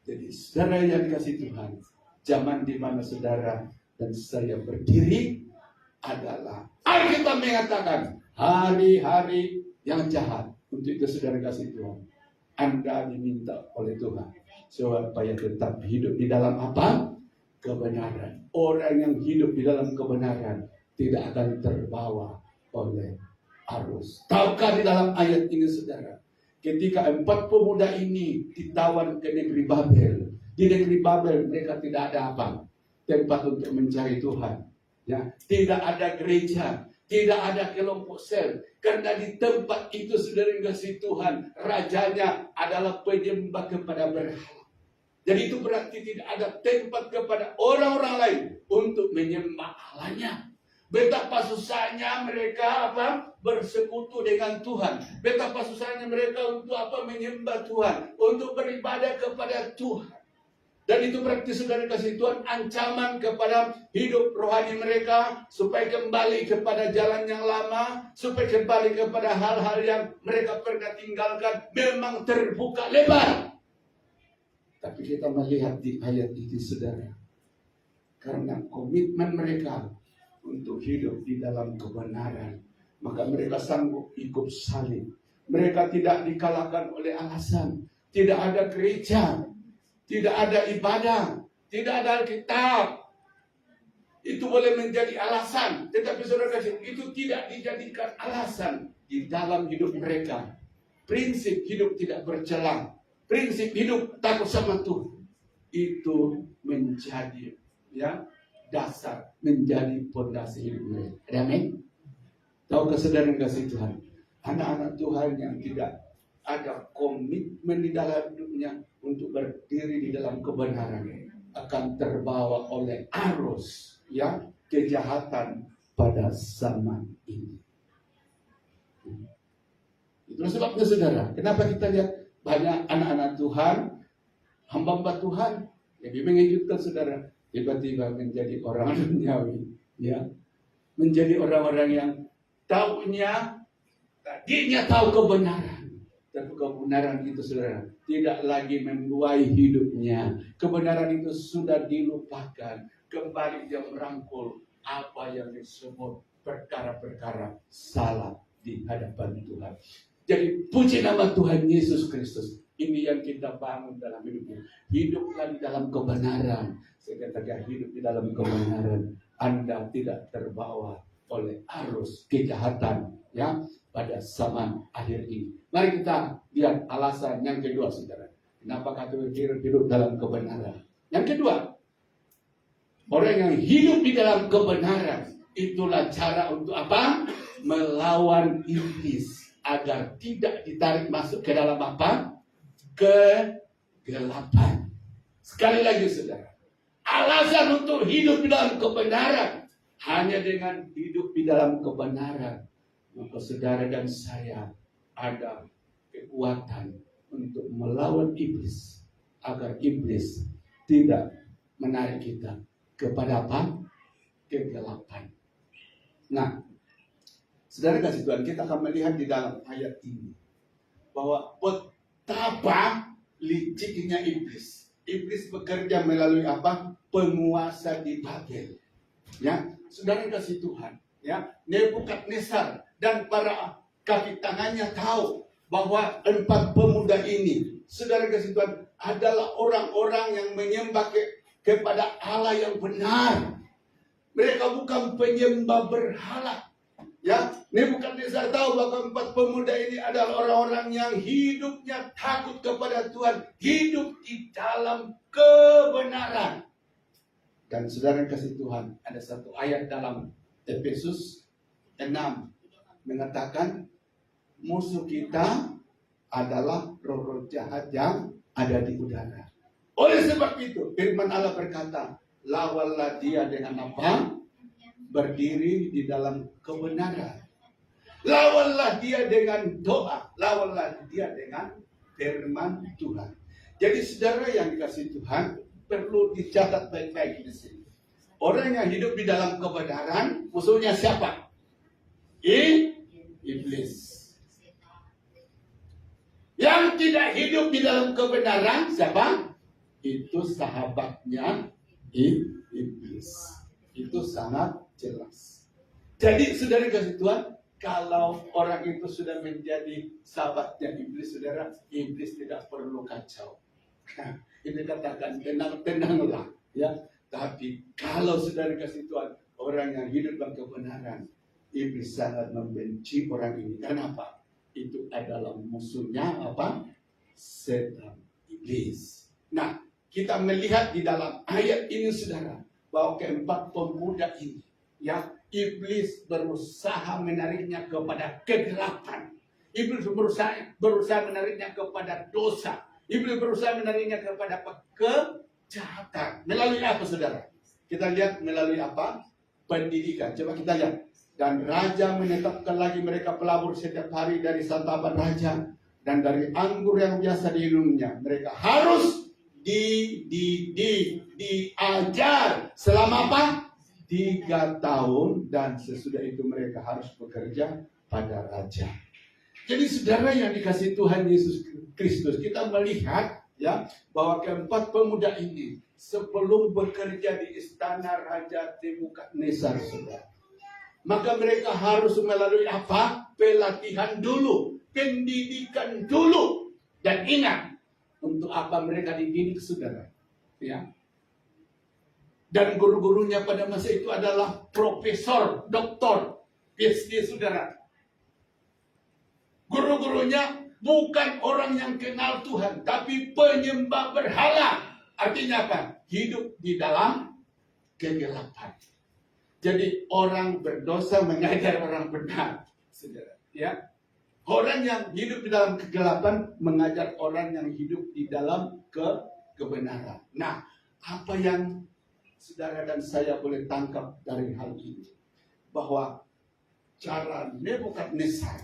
Jadi saudara yang dikasih Tuhan, zaman di mana saudara dan saya berdiri adalah Alkitab mengatakan hari-hari yang jahat. Untuk itu saudara kasih Tuhan, Anda diminta oleh Tuhan supaya tetap hidup di dalam apa? Kebenaran. Orang yang hidup di dalam kebenaran tidak akan terbawa oleh arus. Tahukah di dalam ayat ini saudara, ketika 4 pemuda ini ditawan ke negeri Babel, di negeri Babel mereka tidak ada apa? Tempat untuk mencari Tuhan, ya, tidak ada gereja, tidak ada kelompok sel, karena di tempat itu saudara yang kasih Tuhan, rajanya adalah penyembah kepada berhala. Jadi itu berarti tidak ada tempat kepada orang-orang lain untuk menyembah Allahnya. Betapa susahnya mereka apa? Bersekutu dengan Tuhan. Betapa susahnya mereka untuk apa? Menyembah Tuhan, untuk beribadah kepada Tuhan. Dan itu berarti saudara kasih Tuhan ancaman kepada hidup rohani mereka, supaya kembali kepada jalan yang lama, supaya kembali kepada hal-hal yang mereka pernah tinggalkan, memang terbuka lebar. Tapi kita melihat di ayat ini saudara, karena komitmen mereka untuk hidup di dalam kebenaran, maka mereka sanggup ikut salib. Mereka tidak dikalahkan oleh alasan tidak ada gereja, tidak ada ibadah, tidak ada Alkitab. Itu boleh menjadi alasan, tetapi saudara kasih, itu tidak dijadikan alasan di dalam hidup mereka. Prinsip hidup tidak bercela, prinsip hidup takut sama Tuhan, itu menjadi, ya, dasar, menjadi fondasi hidup mereka. Amin. Tahu saudara kasih Tuhan, anak-anak Tuhan yang tidak ada komitmen di dalam hidupnya untuk berdiri di dalam kebenaran, akan terbawa oleh arus ya kejahatan pada zaman ini. Itulah sebabnya saudara, kenapa kita lihat banyak anak-anak Tuhan, hamba-hamba Tuhan, lebih mengejutkan saudara, tiba-tiba menjadi orang duniawi, ya, menjadi orang-orang yang tadinya tahu kebenaran, tapi kebenaran itu saudara tidak lagi membuai hidupnya. Kebenaran itu sudah dilupakan, kembali dia merangkul apa yang disebut perkara-perkara salah di hadapan Tuhan. Jadi puji nama Tuhan Yesus Kristus. Ini yang kita bangun dalam hidupnya. Hiduplah di dalam kebenaran. Saya katakan hidup di dalam kebenaran. Anda tidak terbawa oleh arus kejahatan ya pada zaman akhir ini. Mari kita lihat alasan yang kedua, saudara. Kenapa kata hidup dalam kebenaran? Yang kedua, orang yang hidup di dalam kebenaran itulah cara untuk apa? Melawan iblis agar tidak ditarik masuk ke dalam apa? Kegelapan. Sekali lagi saudara, alasan untuk hidup di dalam kebenaran hanya dengan hidup di dalam kebenaran, maka saudara dan saya ada kekuatan untuk melawan iblis agar iblis tidak menarik kita kepada apa? Kegelapan. Nah, saudara kasih Tuhan, kita akan melihat di dalam ayat ini bahwa betapa liciknya iblis. Iblis bekerja melalui apa? Penguasa di Babel. Ya, saudara kasih Tuhan, ya, Nebukadnezar dan para kaki tangannya tahu bahwa 4 pemuda ini, saudara kasih Tuhan, adalah orang-orang yang menyembah kepada Allah yang benar. Mereka bukan penyembah berhala. Ya, Nebukadnezar tahu bahwa 4 pemuda ini adalah orang-orang yang hidupnya takut kepada Tuhan, hidup di dalam kebenaran. Dan saudara kasih Tuhan, ada satu ayat dalam Efesus 6 mengatakan musuh kita adalah roh-roh jahat yang ada di udara. Oleh sebab itu, firman Allah berkata, lawanlah dia dengan apa? Berdiri di dalam kebenaran. Lawanlah dia dengan doa. Lawanlah dia dengan firman Tuhan. Jadi saudara yang dikasih Tuhan, perlu dicatat baik-baik di sini. Orang yang hidup di dalam kebenaran, musuhnya siapa? Iblis. Yang tidak hidup di dalam kebenaran, siapa? Itu sahabatnya iblis. Itu sangat jelas. Jadi saudara kasih Tuhan, kalau orang itu sudah menjadi sahabatnya iblis, saudara, iblis tidak perlu kacau. Ini katakan tenanglah, ya. Tapi kalau saudara kasih Tuhan, orang yang hidup dalam kebenaran, iblis sangat membenci orang ini. Kenapa? Itu adalah musuhnya apa? Setan, iblis. Nah, kita melihat di dalam ayat ini saudara, bahwa keempat pemuda ini, ya, iblis berusaha menariknya kepada kegelapan. Iblis berusaha menariknya kepada dosa. Iblis berusaha menariknya kepada kejahatan. Melalui apa saudara? Kita lihat melalui apa? Pendidikan. Coba kita lihat. Dan raja menetapkan lagi mereka pelabur setiap hari dari santapan raja dan dari anggur yang biasa diminumnya. Mereka harus diajar selama apa? 3 tahun, dan sesudah itu mereka harus bekerja pada raja. Jadi saudara yang dikasih Tuhan Yesus Kristus, kita melihat ya bahwa keempat pemuda ini sebelum bekerja di istana Raja Nebukadnezar, saudara, maka mereka harus melalui apa? Pelatihan dulu, pendidikan dulu. Dan ingat, untuk apa mereka dididik, saudara? Ya. Dan guru-gurunya pada masa itu adalah profesor, doktor, PhD, saudara. Guru-gurunya bukan orang yang kenal Tuhan, tapi penyembah berhala. Artinya apa? Hidup di dalam kegelapan. Jadi orang berdosa mengajar orang benar, saudara. Ya. Orang yang hidup di dalam kegelapan mengajar orang yang hidup di dalam kebenaran. Nah, apa yang saudara dan saya boleh tangkap dari hal ini? Bahwa cara Nebukadnezar,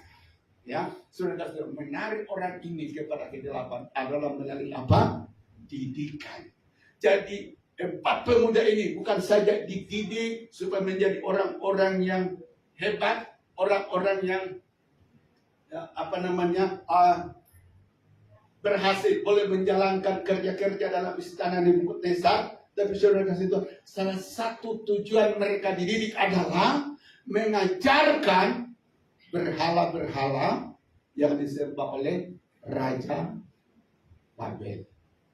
ya, saudara menarik orang ini kepada kegelapan adalah melalui apa? Didikan. Jadi 4 pemuda ini bukan saja dididik supaya menjadi orang-orang yang hebat, orang-orang yang berhasil boleh menjalankan kerja-kerja dalam istana Nebukadnezar. Tapi saudara kasih itu, salah satu tujuan mereka dididik adalah mengajarkan berhala-berhala yang disembah oleh Raja Babel,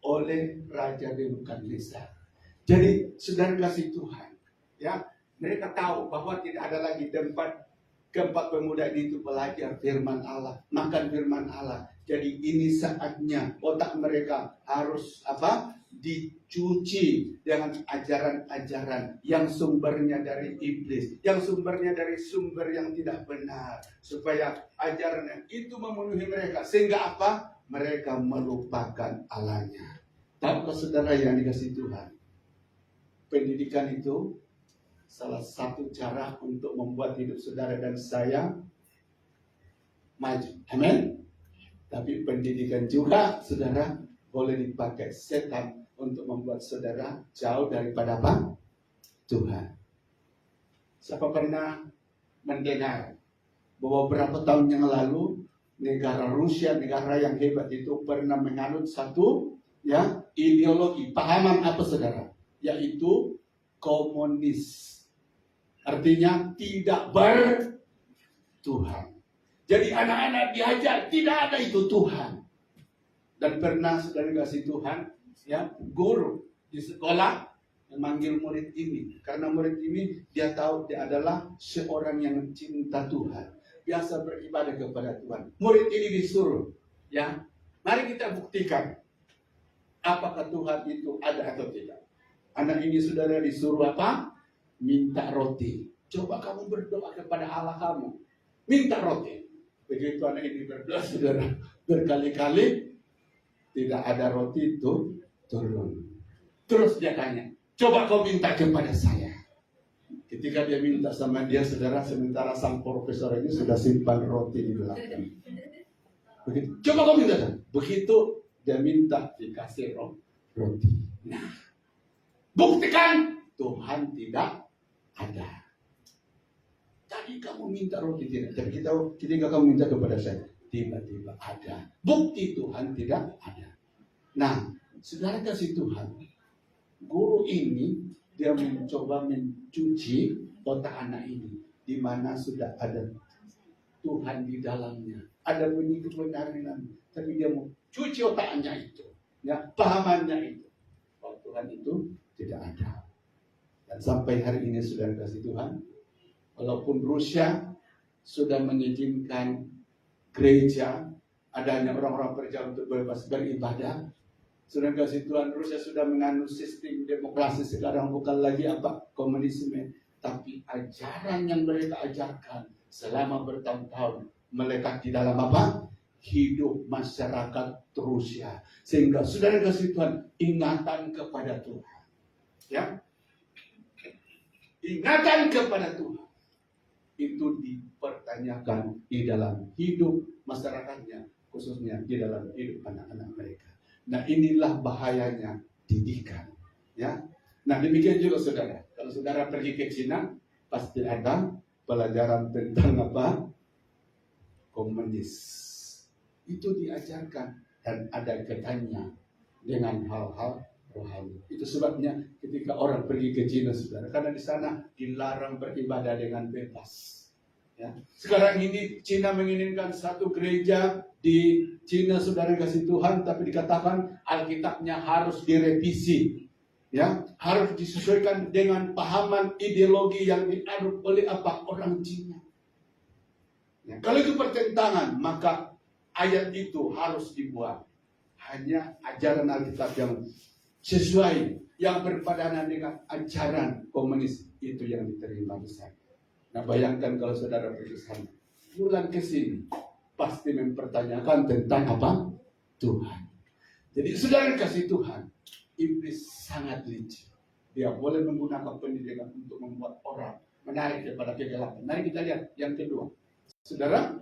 oleh Raja Nebukadnezar. Jadi saudara kasih Tuhan, ya, mereka tahu bahwa tidak ada lagi tempat keempat pemuda itu belajar firman Allah, makan firman Allah. Jadi ini saatnya otak mereka harus dicuci dengan ajaran-ajaran yang sumbernya dari iblis, yang sumbernya dari sumber yang tidak benar, supaya ajaran itu memenuhi mereka sehingga mereka melupakan Allahnya. Tahukah saudara yang dikasih Tuhan, pendidikan itu salah satu cara untuk membuat hidup saudara dan saya maju. Amin. Tapi pendidikan juga, saudara, boleh dipakai setan untuk membuat saudara jauh daripada Tuhan. Siapa pernah mendengar bahwa beberapa tahun yang lalu negara Rusia, negara yang hebat itu pernah menganut satu ideologi, pahaman apa saudara? Yaitu komunis. Artinya tidak bertuhan. Jadi anak-anak diajar tidak ada itu Tuhan. Dan pernah saudara kasih Tuhan, guru di sekolah memanggil murid ini, karena murid ini dia tahu dia adalah seorang yang cinta Tuhan, biasa beribadah kepada Tuhan. Murid ini disuruh, mari kita buktikan apakah Tuhan itu ada atau tidak. Anak ini saudara disuruh minta roti. Coba kamu berdoa kepada Allah kamu, minta roti. Begitu anak ini berdoa, saudara, berkali-kali tidak ada roti itu turun. Terus dia tanya, coba kau minta kepada saya. Ketika dia minta sama dia, saudara, sementara sang profesor ini sudah simpan roti di belakang. Begitu, coba kau minta. Begitu dia minta, dikasih roti. Nah, buktikan Tuhan tidak ada. Tadi kamu minta roti tidak, tapi ketika kamu minta kepada saya, tiba-tiba ada. Bukti Tuhan tidak ada. Nah, saudara kasih Tuhan, guru ini dia mencoba mencuci otak anak ini, di mana sudah ada Tuhan di dalamnya, ada bunyi kebenaran, tapi dia mau cuci otaknya itu, pahamannya itu, bahwa Tuhan itu tidak ada. Dan sampai hari ini saudara kasih Tuhan, walaupun Rusia sudah mengizinkan gereja, adanya orang-orang berjam untuk bebas beribadah, saudara kasih Tuhan, Rusia sudah menganut sistem demokrasi sekarang, bukan lagi komunisme, tapi ajaran yang mereka ajarkan selama bertahun-tahun melekat di dalam hidup masyarakat Rusia. Sehingga saudara kasih Tuhan, ingatan kepada Tuhan, ingatan kepada Tuhan itu dipertanyakan di dalam hidup masyarakatnya, khususnya di dalam hidup anak-anak mereka. Nah, inilah bahayanya didikan, Nah, demikian juga saudara, kalau saudara pergi ke Cina, pasti ada pelajaran tentang komunis. Itu diajarkan dan ada kaitannya dengan hal-hal rohani. Itu sebabnya ketika orang pergi ke Cina, saudara, karena di sana dilarang beribadah dengan bebas. Sekarang ini Cina menginginkan satu gereja di Cina, saudara kasih Tuhan, tapi dikatakan Alkitabnya harus direvisi, harus disesuaikan dengan pahaman ideologi yang dianut oleh orang Cina. Kalau itu pertentangan, maka ayat itu harus dibuat. Hanya ajaran Alkitab yang sesuai, yang berpadanan dengan ajaran komunis, itu yang diterima besar. Nah, bayangkan kalau saudara pergi sana, pulang ke sini, pasti mempertanyakan tentang Tuhan. Jadi saudara kasih Tuhan, iblis sangat licik. Dia boleh menggunakan pendidikan untuk membuat orang menarik kepada kegelapan. Mari kita lihat yang kedua. Saudara,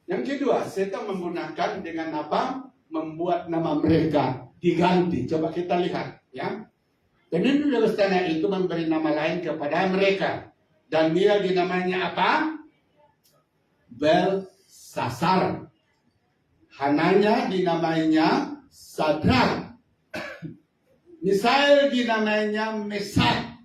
yang kedua, setan menggunakan dengan apa? Membuat nama mereka diganti. Coba kita lihat, ya. Penduduk Palestina itu memberi nama lain kepada mereka. Daniel dinamanya apa? Belsasar. Hananya dinamainya Sadrak. Misael dinamainya Mesak.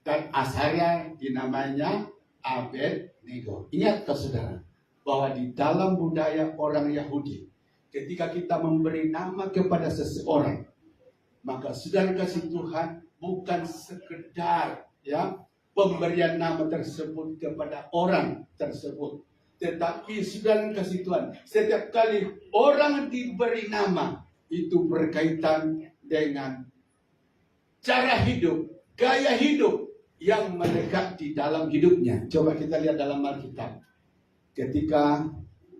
Dan Asaria dinamainya Abednego. Ingat saudara, bahwa di dalam budaya orang Yahudi, ketika kita memberi nama kepada seseorang, maka saudara kasih Tuhan bukan sekedar ya pemberian nama tersebut kepada orang tersebut, tetapi saudara kasih Tuhan, setiap kali orang diberi nama itu berkaitan dengan cara hidup, gaya hidup yang melekat di dalam hidupnya. Coba kita lihat dalam Alkitab. Ketika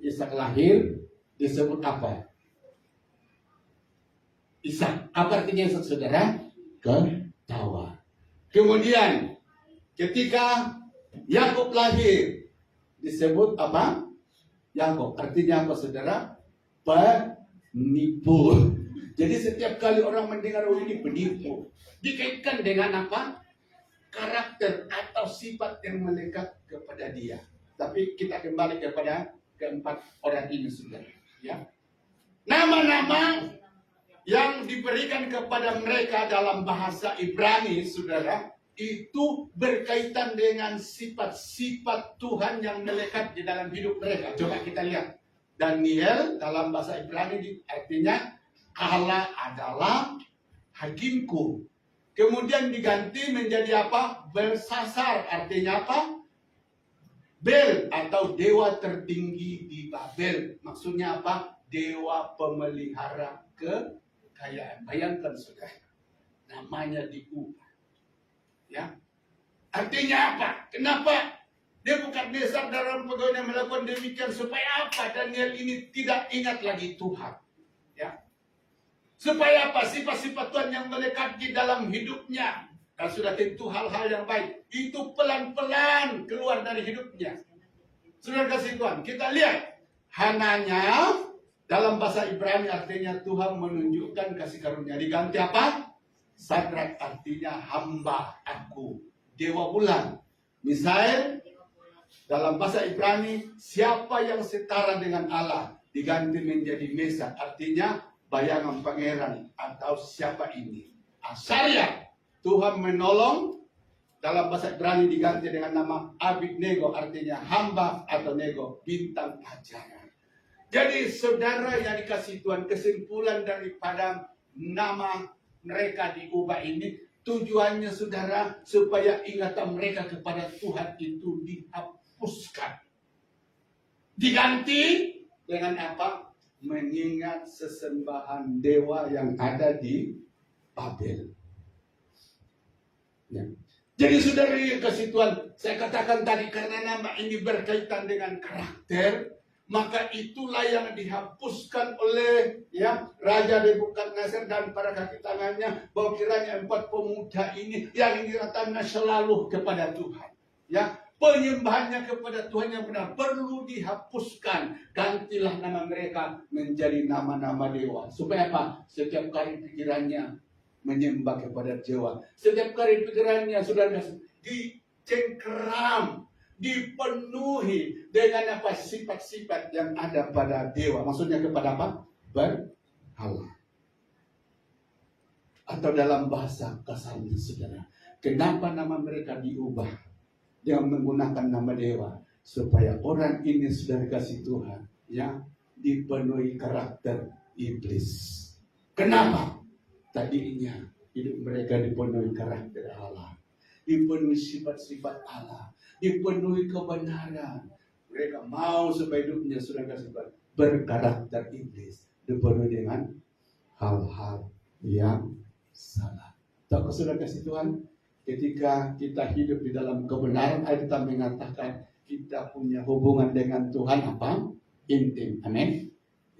Ishak lahir, disebut apa? Ishak. Apa artinya Ishak, saudara? Ketawa. Kemudian ketika Yakub lahir, disebut apa? Yakub. Artinya apa, saudara? Penipu. Jadi setiap kali orang mendengar ini penipu, dikaitkan dengan apa? Karakter atau sifat yang melekat kepada dia. Tapi kita kembali kepada keempat orang ini, saudara. Ya. Nama-nama yang diberikan kepada mereka dalam bahasa Ibrani, saudara, itu berkaitan dengan sifat-sifat Tuhan yang melekat di dalam hidup mereka. Coba kita lihat. Daniel dalam bahasa Ibrani artinya Allah adalah hakimku. Kemudian diganti menjadi apa? Belsasar, artinya apa? Bel atau dewa tertinggi di Babel. Maksudnya apa? Dewa pemelihara kekayaan. Bayangkan saudara, namanya diubah. Ya, artinya apa? Kenapa Nebukadnezar dalam pegawainya melakukan demikian? Supaya apa? Daniel ini tidak ingat lagi Tuhan. Ya, supaya apa? Sifat-sifat Tuhan yang melekat di dalam hidupnya. Dan sudah tentu hal-hal yang baik itu pelan-pelan keluar dari hidupnya. Sudah kasih Tuhan. Kita lihat Hananya dalam bahasa Ibrani artinya Tuhan menunjukkan kasih karunia. Diganti apa? Sadrak artinya hamba aku, dewa bulan. Misael dalam bahasa Ibrani siapa yang setara dengan Allah, diganti menjadi Mesak, artinya bayangan pangeran atau siapa ini. Asaria, Tuhan menolong, dalam bahasa Ibrani diganti dengan nama Abednego, artinya hamba atau nego, bintang ajaran. Jadi saudara yang dikasih Tuhan, kesimpulan daripada nama mereka diubah ini, tujuannya saudara supaya ingatan mereka kepada Tuhan itu dihapuskan. Diganti dengan apa? Mengingat sesembahan dewa yang ada di Babel. Ya. Jadi saudara yang kasih Tuhan, saya katakan tadi karena nama ini berkaitan dengan karakter, maka itulah yang dihapuskan oleh ya Raja Nebukadnezar dan para kaki tangannya, bahwa kiranya 4 pemuda ini yang ingatannya selalu kepada Tuhan, ya penyembahannya kepada Tuhan yang benar perlu dihapuskan. Gantilah nama mereka menjadi nama-nama dewa. Supaya apa? Setiap kali pikirannya menyembah kepada dewa, setiap kali pikirannya saudara dicengkeram, dipenuhi dengan apa? Sifat-sifat yang ada pada dewa. Maksudnya kepada apa? Berhala. Atau dalam bahasa kasarnya saudara, kenapa nama mereka diubah dengan menggunakan nama dewa? Supaya orang ini sudah dikasih Tuhan, ya, dipenuhi karakter iblis. Kenapa? Tadinya hidup mereka dipenuhi karakter Allah, dipenuhi sifat-sifat Allah, dipenuhi kebenaran. Mereka mau supaya hidupnya sudah kasih Tuhan berkarakter iblis, dipenuhi dengan hal-hal yang salah. Tak sudah kasih Tuhan, ketika kita hidup di dalam kebenaran, kita mengatakan kita punya hubungan dengan Tuhan apa? Intim. Amin.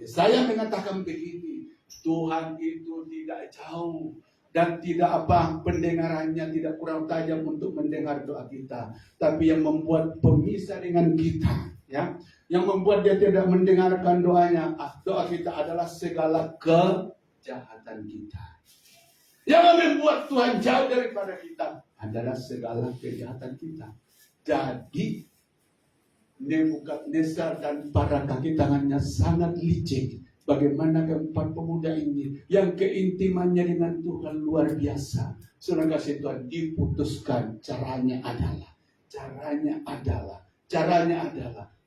Saya mengatakan begini, Tuhan itu tidak jauh dan tidak pendengarannya tidak kurang tajam untuk mendengar doa kita. Tapi yang membuat pemisah dengan kita, ya, yang membuat dia tidak mendengarkan doa kita adalah segala kejahatan kita. Yang membuat Tuhan jauh daripada kita adalah segala kejahatan kita. Jadi Nebukadnezar dan para kaki tangannya sangat licik. Bagaimana keempat pemuda ini yang keintimannya dengan Tuhan luar biasa. Saudara kasih Tuhan, diputuskan caranya adalah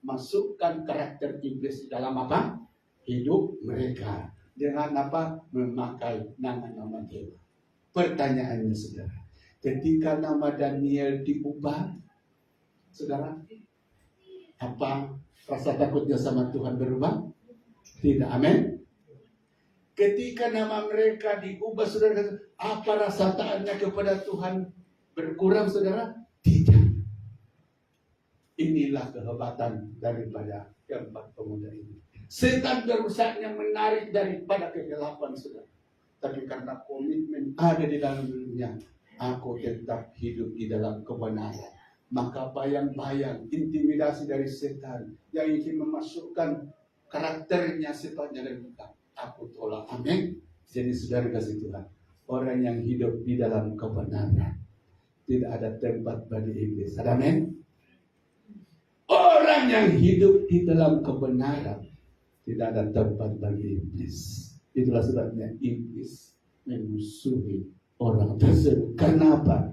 masukkan karakter iblis dalam apa? Hidup mereka. Dengan apa? Memakai nama-nama dewa. Pertanyaannya saudara, ketika nama Daniel diubah, saudara, apa rasa takutnya sama Tuhan berubah? Tidak, amin. Ketika nama mereka diubah, saudara, apa rasa taatnya kepada Tuhan berkurang, saudara? Tidak. Inilah kehebatan daripada keempat pemuda ini. Setan berusahanya menarik daripada kegelapan, saudara. Tapi karena komitmen ada di dalam dirinya, aku tetap hidup di dalam kebenaran. Maka bayang-bayang intimidasi dari setan yang ingin memasukkan karakternya sifatnya dari kita, aku tolak. Amin. Jadi saudara kasih Tuhan, orang yang hidup di dalam kebenaran tidak ada tempat bagi iblis. Amin. Orang yang hidup di dalam kebenaran tidak ada tempat bagi iblis. Itulah sebabnya iblis memusuhi orang tersebut. Kenapa?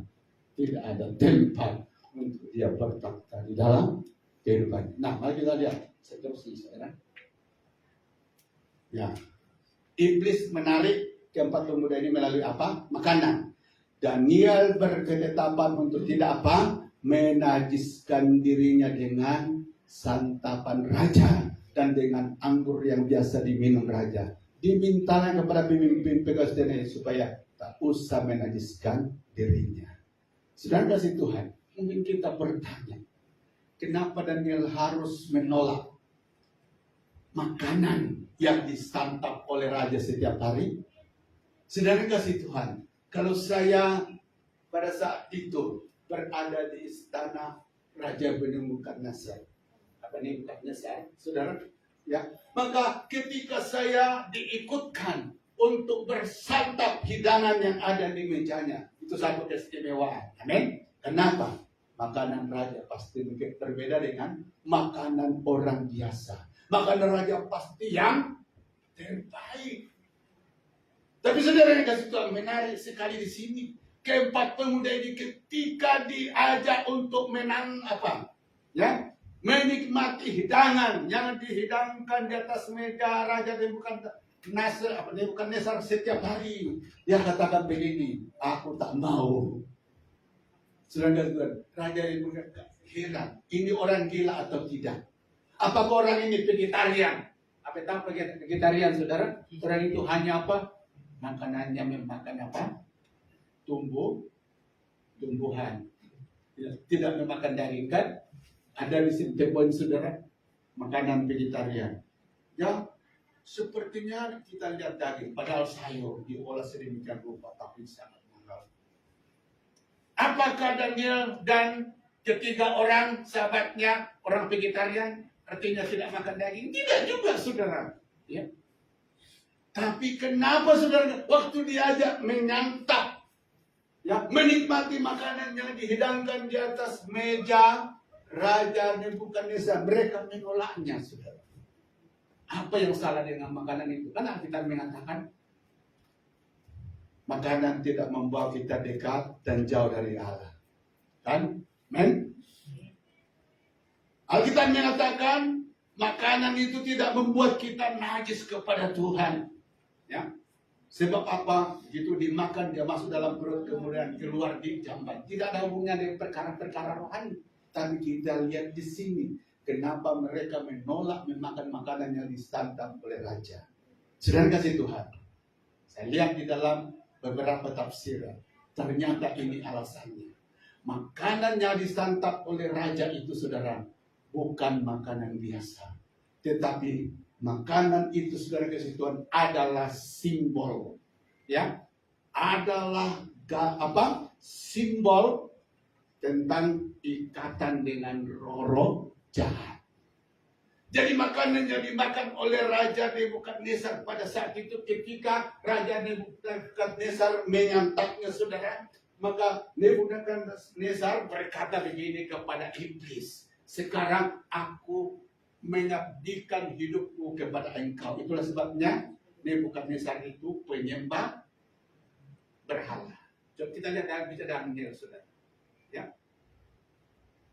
Tidak ada tempat untuk dia bertakhta di dalam kehidupan. Nah, mari kita lihat seterusnya, saudara. Ya, iblis menarik keempat pemuda ini melalui apa? Makanan. Daniel berketetapan untuk tidak apa? Menajiskan dirinya dengan santapan raja dan dengan anggur yang biasa diminum raja. Dimintalah kepada pemimpin pegawai Daniel supaya tak usah menajiskan dirinya. Saudara kasih Tuhan, mungkin kita bertanya, kenapa Daniel harus menolak makanan yang disantap oleh raja setiap hari? Saudara kasih Tuhan, kalau saya pada saat itu berada di istana Raja Nebukadnezar, saudara, ya, maka ketika saya diikutkan untuk bersantap hidangan yang ada di mejanya, itu satu keistimewaan. Amin. Kenapa? Makanan raja pasti mungkin berbeda dengan makanan orang biasa. Makanan raja pasti yang terbaik. Tapi saudara yang kasih Tuhan, menarik sekali di sini. Keempat pemuda ini ketika diajak untuk menikmati hidangan yang dihidangkan di atas meja Raja Nebukadnezar setiap hari, dia katakan begini, aku tak mau. Saudara, Raja Nebukadnezar heran, ini orang gila atau tidak? Apakah orang ini vegetarian? Apa tahu vegetarian, saudara? Orang itu hanya apa? Makanannya memakan apa? Tumbuhan. Tidak memakan daging, kan? Ada di sini poin, saudara, makanan vegetarian. Ya, sepertinya kita lihat daging, padahal sayur diolah sedemikian rupa, tapi sangat mahal. Apakah Daniel dan ketiga orang sahabatnya orang vegetarian, artinya tidak makan daging? Tidak juga, saudara. Ya. Tapi kenapa, saudara, waktu diajak menyantap, ya, menikmati makanan yang dihidangkan di atas meja Raja Nebukadnezar, mereka menolaknya, saudara. Apa yang salah dengan makanan itu? Karena kita mengatakan makanan tidak membawa kita dekat dan jauh dari Allah, kan? Men? Alkitab mengatakan makanan itu tidak membuat kita najis kepada Tuhan, ya. Sebab apa? Begitu dimakan dia masuk dalam perut, kemudian keluar di jamban. Tidak ada hubungannya dengan perkara-perkara rohani. Tapi kita lihat di sini, kenapa mereka menolak memakan makanan yang disantap oleh raja. Saudara kasih Tuhan, saya lihat di dalam beberapa tafsiran, ternyata ini alasannya. Makanan yang disantap oleh raja itu, saudara, bukan makanan biasa, tetapi Makanan itu saudara kasih Tuhan adalah simbol, ya, adalah simbol tentang ikatan dengan roh jahat. Jadi makanan yang dimakan oleh Raja Nebukadnezar pada saat itu, ketika Raja Nebukadnezar menyantapnya saudara, maka Nebukadnezar berkata begini kepada iblis, sekarang aku mengabdikan hidupku kepada engkau. Itulah sebabnya Nebukadnezar itu penyembah berhala. Coba kita lihat dalam kisah Daniel, saudara. Ya,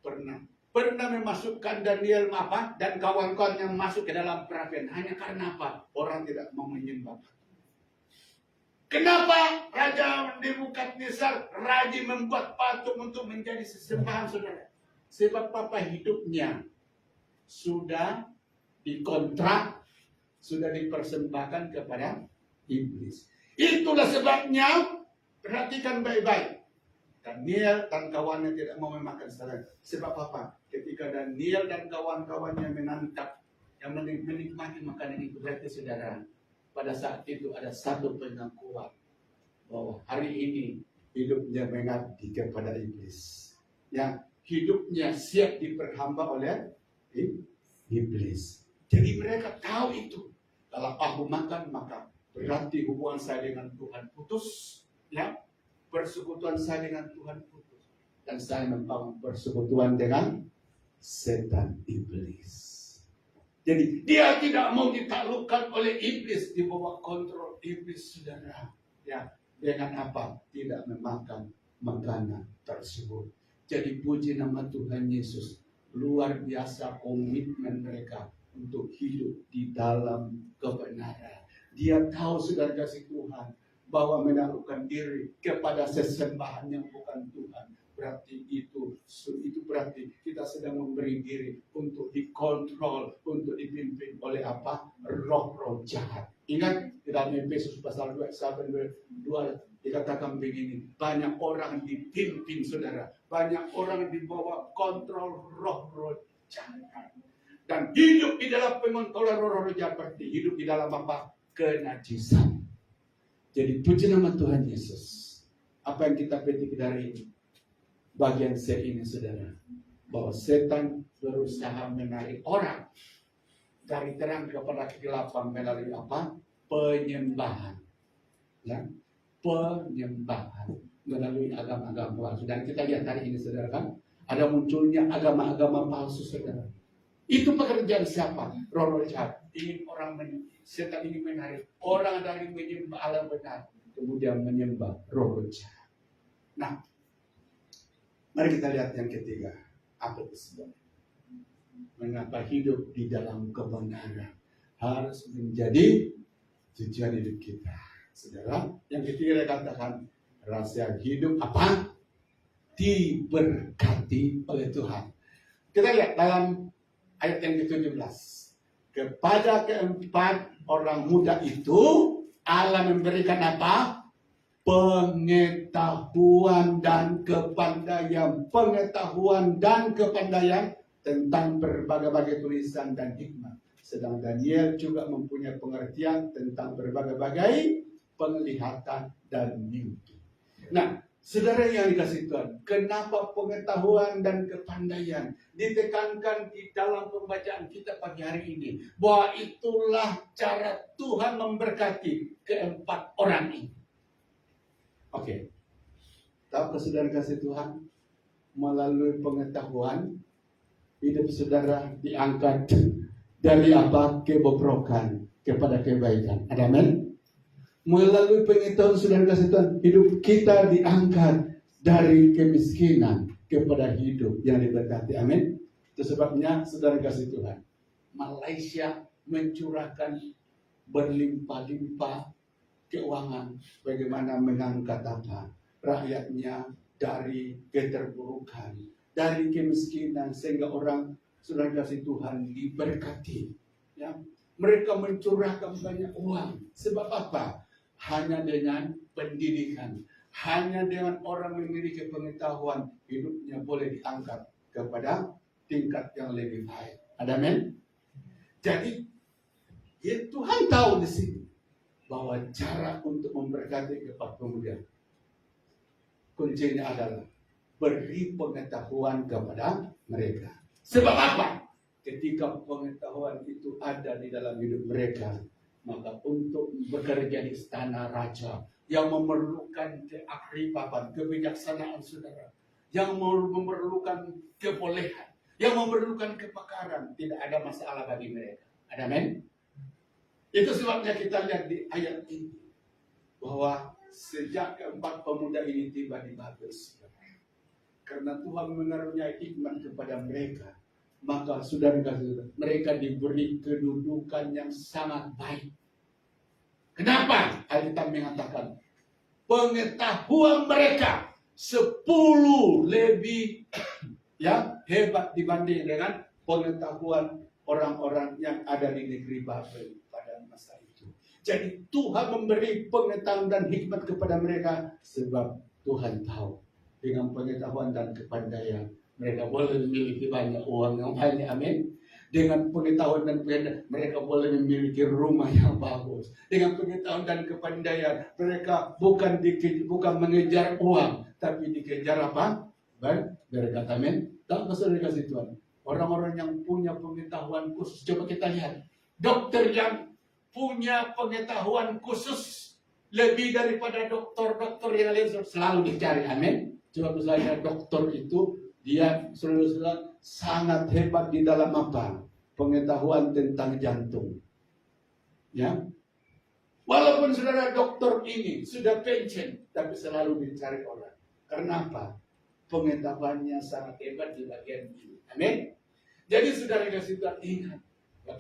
pernah memasukkan Daniel dan kawan-kawan yang masuk ke dalam perapian hanya karena apa? Orang tidak mau menyembah. Kenapa Raja Nebukadnezar rajin membuat patung untuk menjadi sesembahan, saudara? Sebab hidupnya sudah dikontrak, sudah dipersembahkan kepada iblis. Itulah sebabnya, perhatikan baik-baik, Daniel dan kawannya tidak mau memakan salat. Sebab apa? Ketika Daniel dan kawan-kawannya menantap, yang menikmati makanan itu, berarti saudara, pada saat itu ada satu pengakuan bahwa hari ini hidupnya mengabdi kepada iblis. Ya, hidupnya siap diperhamba oleh iblis. Jadi mereka tahu itu. Kalau aku makan, maka berarti hubungan saya dengan Tuhan putus. Ya, persekutuan saya dengan Tuhan putus. Dan saya membangun persekutuan dengan setan iblis. Jadi dia tidak mau ditaklukkan oleh iblis, di bawah kontrol iblis, saudara. Ya, dengan apa? Tidak memakan makanan tersebut. Jadi puji nama Tuhan Yesus. Luar biasa komitmen mereka untuk hidup di dalam kebenaran. Dia tahu, saudara kasih Tuhan, bahwa menaklukkan diri kepada sesembahan yang bukan Tuhan, berarti itu berarti kita sedang memberi diri untuk dikontrol, untuk dipimpin oleh apa? Roh-roh jahat. Ingat di dalam Efesus pasal 2 dikatakan begini, banyak orang dipimpin, saudara, banyak orang di bawah kontrol roh-roh jahat, dan hidup di dalam pengontrolan roh-roh jahat, berarti hidup di dalam apa? Kenajisan. Jadi puji nama Tuhan Yesus. Apa yang kita petik dari bagian C ini, saudara, bahwa setan berusaha menarik orang dari terang kepada kegelapan melalui apa? Penyembahan. Ya, penyembahan melalui agama-agama palsu. Dan kita lihat hari ini, saudara, kan ada munculnya agama-agama palsu, saudara. Itu pekerjaan siapa? Roh-roh jahat. Setan ini menarik orang dari menyembah Allah benar, kemudian menyembah roh jahat. Nah, mari kita lihat yang ketiga. Apa itu sebabnya? Mengapa hidup di dalam kebenaran harus menjadi tujuan hidup kita, saudara? Yang ketiga dikatakan rahasia hidup apa? Diberkati oleh Tuhan. Kita lihat dalam ayat yang ke-17. Kepada keempat orang muda itu Allah memberikan apa? Pengetahuan dan kepandaian. Pengetahuan dan kepandaian tentang berbagai-bagai tulisan dan hikmah. Sedang Daniel juga mempunyai pengertian tentang berbagai-bagai penglihatan dan mimpi. Nah, saudara yang dikasih Tuhan, kenapa pengetahuan dan kepandaian ditekankan di dalam pembacaan kita pagi hari ini? Bahwa itulah cara Tuhan memberkati keempat orang ini. Oke. Tahukah saudara kasih Tuhan, melalui pengetahuan hidup saudara diangkat dari apa? Kebobrokan kepada kebaikan. Ada amin? Melalui pengetahuan saudara kasih Tuhan, hidup kita diangkat dari kemiskinan kepada hidup yang diberkati. Amin. Itu sebabnya saudara kasih Tuhan, Malaysia mencurahkan berlimpah-limpah keuangan, bagaimana mengangkat apa? Rakyatnya dari keterburukan, dari kemiskinan, sehingga orang saudara kasih Tuhan diberkati. Ya, mereka mencurahkan banyak uang. Sebab apa? Hanya dengan pendidikan, hanya dengan orang memiliki pengetahuan, hidupnya boleh diangkat kepada tingkat yang lebih baik. Ada amin? Jadi Ya, Tuhan tahu di sini bahwa cara untuk memberkati kepada pemuda kuncinya adalah beri pengetahuan kepada mereka. Sebab apa? Ketika pengetahuan itu ada di dalam hidup mereka, maka untuk bekerja di istana raja yang memerlukan keakrifaban, kebijaksanaan saudara, yang memerlukan kebolehan, yang memerlukan kepakaran, tidak ada masalah bagi mereka. Ada amin? Itu sebabnya kita lihat di ayat ini bahwa sejak keempat pemuda ini tiba di Babel, karena Tuhan mengaruniai hikmat kepada mereka, maka saudara-saudara, mereka diberi kedudukan yang sangat baik. Kenapa? Alkitab mengatakan pengetahuan mereka 10 lebih hebat dibanding dengan pengetahuan orang-orang yang ada di negeri Babel pada masa itu. Jadi Tuhan memberi pengetahuan dan hikmat kepada mereka sebab Tuhan tahu dengan pengetahuan dan kepandaian mereka boleh memiliki banyak uang yang banyak, amin. Dengan pengetahuan dan kepandaian mereka boleh memiliki rumah yang bagus. Dengan pengetahuan dan kepandaian mereka bukan mengejar uang, tapi dikejar apa? Berkat, amin. Dan saudara dikasih Tuhan, orang-orang yang punya pengetahuan khusus, coba kita lihat dokter yang punya pengetahuan khusus lebih daripada dokter-dokter yang lain selalu dicari, amin. Coba misalnya dokter itu dia saudara sangat hebat di dalam apa? Pengetahuan tentang jantung. Ya. Walaupun saudara dokter ini sudah pensiun, tapi selalu dicari orang. Karena apa? Pengetahuannya sangat hebat di bagian ini. Amin. Jadi saudara kasih Tuhan ingat,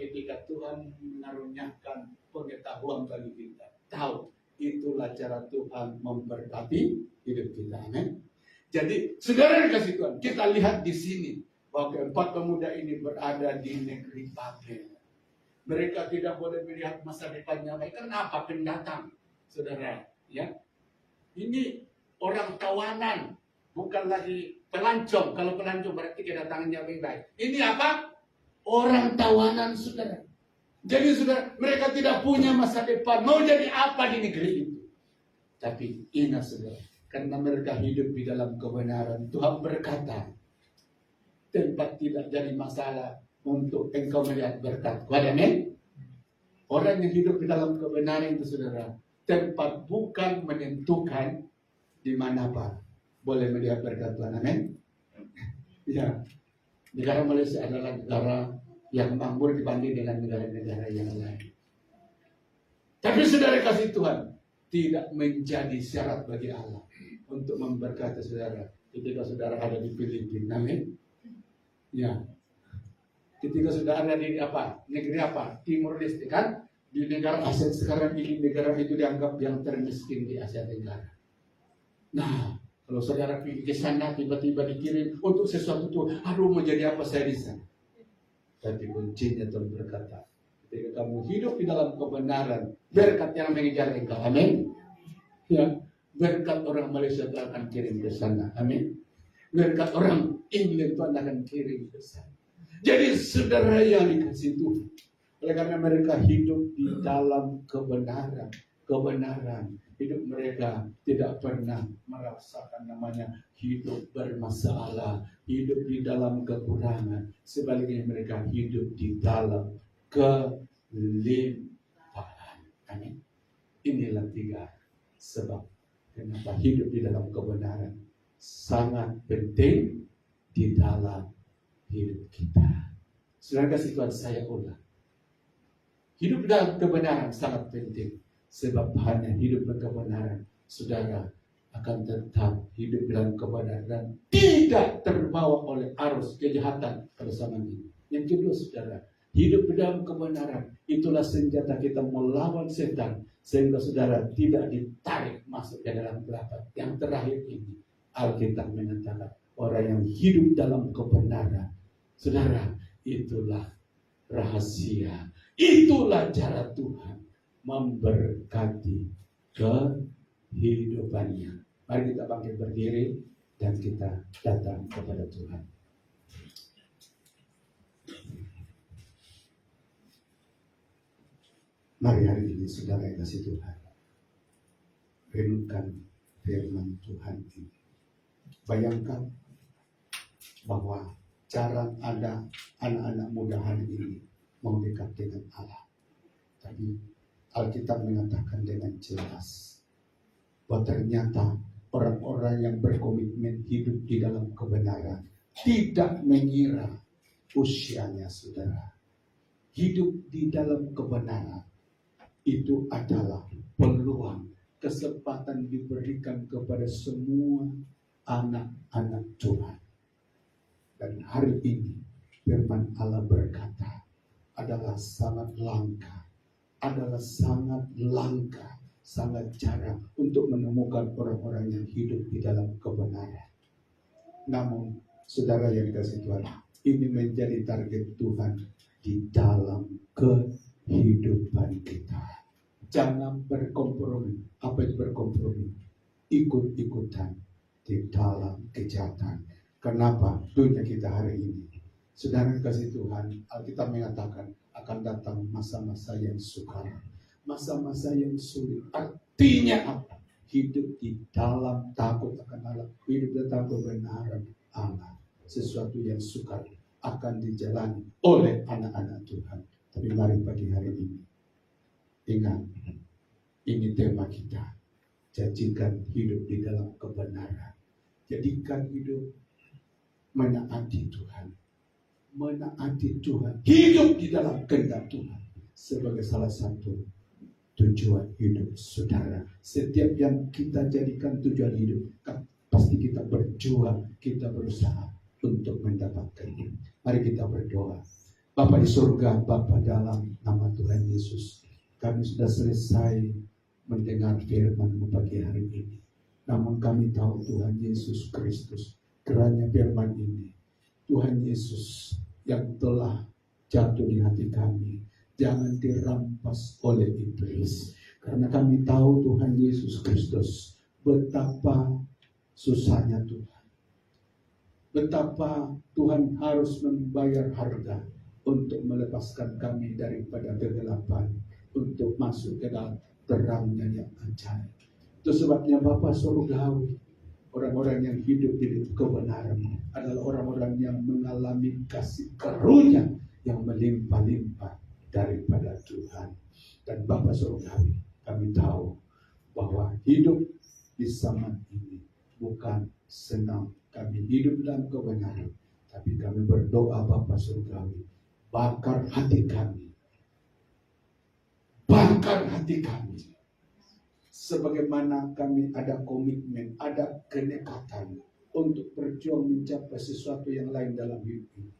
ketika Tuhan mengaruniakan pengetahuan bagi kita, tahu itulah cara Tuhan memberkati hidup kita. Amin. Jadi, saudara dikasih Tuhan, kita lihat di sini bahwa keempat pemuda ini berada di negeri Babel. Mereka tidak boleh melihat masa depannya baik. Kenapa? Pendatang, saudara. Ya, ini orang tawanan, bukan lagi pelancong. Kalau pelancong berarti kedatangannya baik. Ini apa? Orang tawanan, saudara. Jadi, saudara, mereka tidak punya masa depan. Mau jadi apa di negeri itu? Tapi ingat, saudara, karena mereka hidup di dalam kebenaran, Tuhan berkata, tempat tidak jadi masalah untuk engkau melihat berkat. Amin. Orang yang hidup di dalam kebenaran itu, saudara, tempat bukan menentukan di mana apa boleh melihat berkat Tuhan. Amin. Ya, negara Malaysia adalah negara yang makmur dibanding dengan negara-negara yang lain. Tapi saudara kasih Tuhan, tidak menjadi syarat bagi Allah untuk memberkati saudara ketika saudara ada di Filipina, amin. Ya, ketika saudara ada di apa? Negeri apa? Timur Leste, kan? Di negara Asia sekarang ini, negara itu dianggap yang termiskin di Asia Tenggara. Nah, kalau saudara pergi ke sana tiba-tiba dikirim untuk sesuatu itu, aduh mau jadi apa saya di sana? Tapi kuncinya Tuhan berkata, ketika kamu hidup di dalam kebenaran, berkat yang mengejar engkau, amin. Ya, berkat orang Malaysia Tuhan akan kirim ke sana, amin. Berkat orang England Tuhan akan kirim ke sana. Jadi saudara yang dikasih Tuhan, oleh karena mereka hidup di dalam kebenaran, hidup mereka tidak pernah merasakan namanya hidup bermasalah, hidup di dalam kekurangan. Sebaliknya mereka hidup di dalam kelimpahan. Amin. Inilah 3 sebab kenapa hidup di dalam kebenaran sangat penting di dalam hidup kita. Saudara kasih Tuhan, saya ulang. Hidup dalam kebenaran sangat penting. Sebab hanya hidup dalam kebenaran, saudara akan tetap hidup dalam kebenaran, tidak terbawa oleh arus kejahatan pada zaman ini. Yang kedua, saudara, hidup dalam kebenaran, itulah senjata kita melawan setan, sehingga saudara tidak ditarik masuk ke dalam kegelapan. Yang terakhir ini, Alkitab mengatakan, orang yang hidup dalam kebenaran, saudara, itulah rahasia, itulah cara Tuhan memberkati kehidupannya. Mari kita bangkit berdiri dan kita datang kepada Tuhan. Mari hari ini saudara yang kasih Tuhan, renungkan firman Tuhan ini. Bayangkan bahwa jarang ada anak-anak muda hari ini mau dekat dengan Allah. Tapi Alkitab mengatakan dengan jelas bahwa ternyata orang-orang yang berkomitmen hidup di dalam kebenaran tidak mengira usianya, saudara. Hidup di dalam kebenaran itu adalah peluang, kesempatan diberikan kepada semua anak-anak Tuhan. Dan hari ini firman Allah berkata adalah sangat langka, sangat jarang untuk menemukan orang-orang yang hidup di dalam kebenaran. Namun saudara yang dikasih Tuhan, ini menjadi target Tuhan di dalam kehidupan kita. Jangan berkompromi. Apa itu berkompromi? Ikut-ikutan di dalam kejahatan. Kenapa dunia kita hari ini? Saudara kasih Tuhan, Alkitab mengatakan akan datang masa-masa yang sukar, masa-masa yang sulit. Artinya apa? Hidup di dalam takut akan Allah, hidup di dalam kebenaran Allah. Sesuatu yang sukar akan dijalani oleh anak-anak Tuhan. Tapi mari pagi hari ini ingat, ini tema kita. Jadikan hidup di dalam kebenaran. Jadikan hidup menaati Tuhan. Menaati Tuhan. Hidup di dalam kehendak Tuhan. Sebagai salah satu tujuan hidup saudara. Setiap yang kita jadikan tujuan hidup, kan pasti kita berjuang, kita berusaha untuk mendapatkannya. Mari kita berdoa. Bapa di surga, Bapa dalam nama Tuhan Yesus, kami sudah selesai mendengar firman-Mu pagi hari ini. Namun kami tahu Tuhan Yesus Kristus, kiranya firman ini, Tuhan Yesus yang telah jatuh di hati kami, jangan dirampas oleh iblis. Karena kami tahu Tuhan Yesus Kristus, betapa susahnya Tuhan. Betapa Tuhan harus membayar harga untuk melepaskan kami daripada kegelapan, untuk masuk ke dalam terangnya yang ajaib. Itu sebabnya Bapa Surgawi, orang-orang yang hidup di kebenaran adalah orang-orang yang mengalami kasih karunia yang melimpah-limpah daripada Tuhan. Dan Bapa Surgawi, kami tahu bahwa hidup di zaman ini bukan senang. Kami hidup dalam kebenaran, tapi kami berdoa Bapa Surgawi, bakar hati kami. Bakar hati kami. Sebagaimana kami ada komitmen, ada kenekatan untuk berjuang mencapai sesuatu yang lain dalam hidup ini.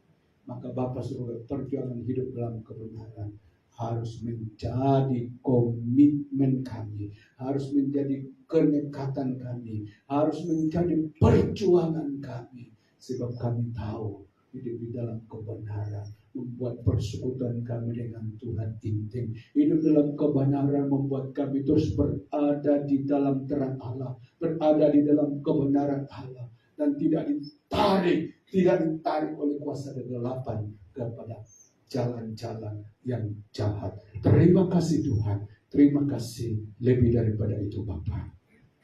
Maka Bapa Surgawi, perjuangan hidup dalam kebenaran harus menjadi komitmen kami, harus menjadi kenekatan kami, harus menjadi perjuangan kami. Sebab kami tahu hidup di dalam kebenaran membuat persekutuan kami dengan Tuhan intim. Hidup dalam kebenaran membuat kami terus berada di dalam terang Allah, berada di dalam kebenaran Allah, dan tidak ditarik oleh kuasa kegelapan kepada jalan-jalan yang jahat. Terima kasih Tuhan, terima kasih lebih daripada itu Bapa.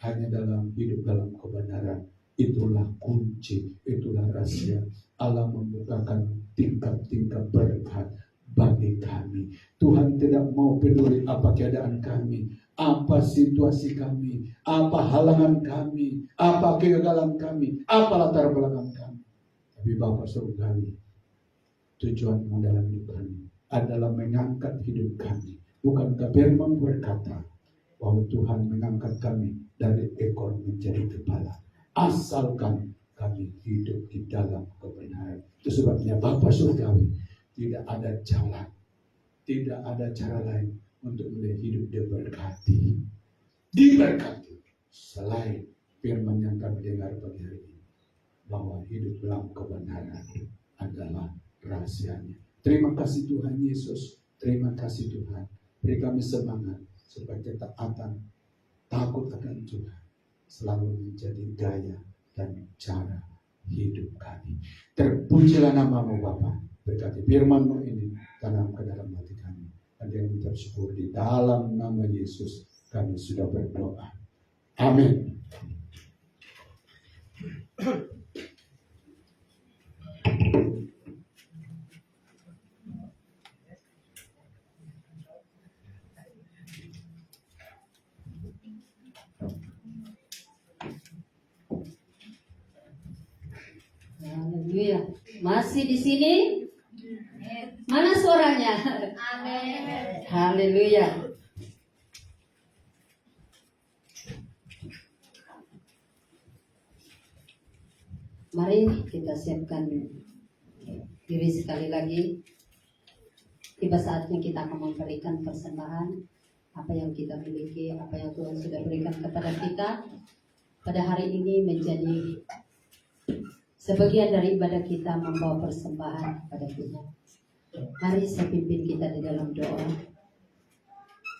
Hanya dalam hidup dalam kebenaran, itulah kunci, itulah rahasia Allah membukakan tingkat-tingkat berkat bagi kami. Tuhan tidak mau peduli apa keadaan kami, apa situasi kami, apa halangan kami, apa kegagalan kami, apa latar belakang kami. Tapi Bapa Surgawi, tujuanmu dalam hidup kami adalah mengangkat hidup kami. Bukankah firman berkata bahwa Tuhan mengangkat kami dari ekor menjadi kepala, asalkan kami hidup di dalam kebenaran. Itu sebabnya Bapa Surgawi, tidak ada jalan, tidak ada cara lain untuk melihat hidup diberkati selain firman yang kami dengar pagi hari ini, bahwa hidup dalam kebenaran adalah rahasianya. Terima kasih Tuhan Yesus, terima kasih Tuhan. Beri kami semangat supaya ketaatan, takut akan Tuhan selalu menjadi gaya dan cara hidup kami. Terpujilah nama-Mu Bapa. Berkati firman-Mu ini tanam ke dalam hati kami. Dan dengan ucap syukur. Di dalam nama Yesus kami sudah berdoa. Amin. Haleluya. Masih di sini? Mana suaranya? Amin. Haleluya. Mari kita siapkan diri sekali lagi. Tiba saatnya kita akan memberikan persembahan apa yang kita miliki, apa yang Tuhan sudah berikan kepada kita pada hari ini menjadi sebagian dari ibadah kita membawa persembahan kepada Tuhan. Mari saya pimpin kita di dalam doa.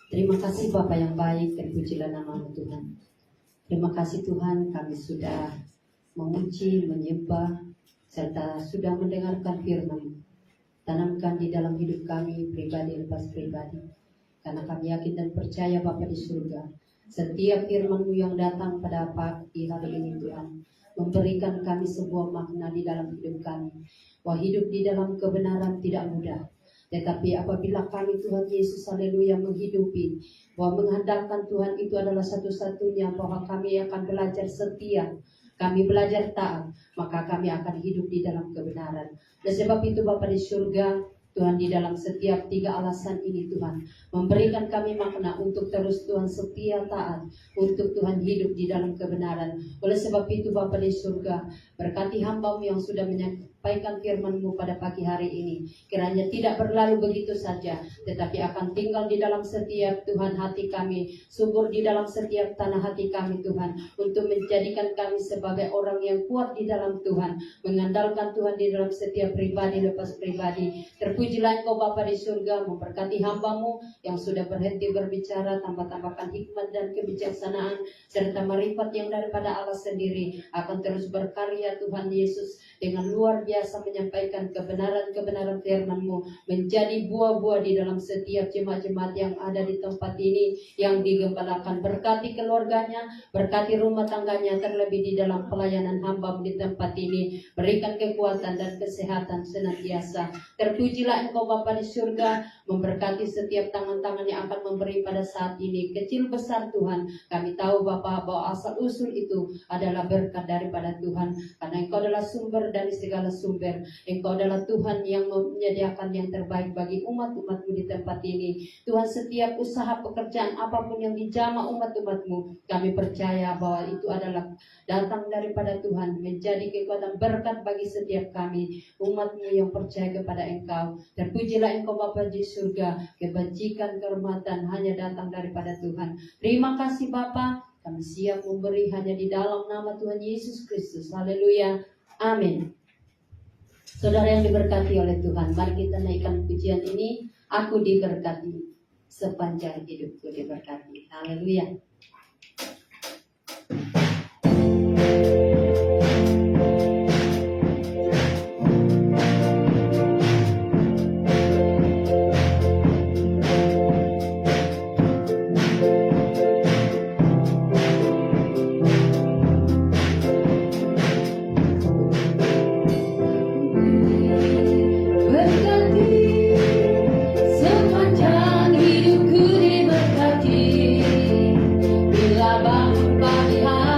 Terima kasih Bapa yang baik, terpujilah nama Tuhan. Terima kasih Tuhan, kami sudah memuji, menyembah, serta sudah mendengarkan firman. Tanamkan di dalam hidup kami, pribadi lepas pribadi. Karena kami yakin dan percaya Bapa di surga, setiap firman-Mu yang datang pada pagi hari ini Tuhan, memberikan kami sebuah makna di dalam hidup kami. Wah, hidup di dalam kebenaran tidak mudah. Tetapi apabila kami Tuhan Yesus haleluya menghidupi, bahwa mengandalkan Tuhan itu adalah satu-satunya, bahwa kami akan belajar setia, kami belajar taat, maka kami akan hidup di dalam kebenaran. Dan sebab itu Bapa di surga, Tuhan di dalam setiap 3 alasan ini Tuhan memberikan kami makna untuk terus Tuhan setia taat, untuk Tuhan hidup di dalam kebenaran. Oleh sebab itu Bapa di surga, berkati hamba-Mu yang sudah menyampaikan firman-Mu pada pagi hari ini. Kiranya tidak berlalu begitu saja, tetapi akan tinggal di dalam setiap Tuhan hati kami, subur di dalam setiap tanah hati kami Tuhan, untuk menjadikan kami sebagai orang yang kuat di dalam Tuhan, mengandalkan Tuhan di dalam setiap pribadi lepas pribadi. Terpujilah Engkau Bapa di surga, memberkati hamba-Mu yang sudah berhenti berbicara, tambah-tambahkan hikmat dan kebijaksanaan serta marifat yang daripada Allah sendiri, akan terus berkarya Tuhan Yesus dengan luar biasa menyampaikan kebenaran-kebenaran firman-Mu, menjadi buah-buah di dalam setiap jemaat-jemaat yang ada di tempat ini yang digembalakan. Berkati keluarganya, berkati rumah tangganya, terlebih di dalam pelayanan hamba di tempat ini. Berikan kekuatan dan kesehatan senantiasa. Terpujilah Engkau Bapa di surga, memberkati setiap tangan-tangan yang akan memberi pada saat ini, kecil besar Tuhan. Kami tahu Bapa bahwa asal usul itu adalah berkat daripada Tuhan, karena Engkau adalah sumber dari segala sumber. Engkau adalah Tuhan yang menyediakan yang terbaik bagi umat-umat-Mu di tempat ini. Tuhan, setiap usaha pekerjaan apapun yang dijamah umat-umat-Mu, kami percaya bahwa itu adalah datang daripada Tuhan, menjadi kekuatan berkat bagi setiap kami, umat-Mu yang percaya kepada Engkau. Terpujilah Engkau Bapa di surga, kebajikan, kehormatan hanya datang daripada Tuhan. Terima kasih Bapa, kami siap memberi hanya di dalam nama Tuhan Yesus Kristus. Haleluya. Amin. Saudara yang diberkati oleh Tuhan, mari kita naikkan pujian ini. Aku diberkati, sepanjang hidupku diberkati. Haleluya. Sepanjang hidupku diberkati, bila bangun pagi hari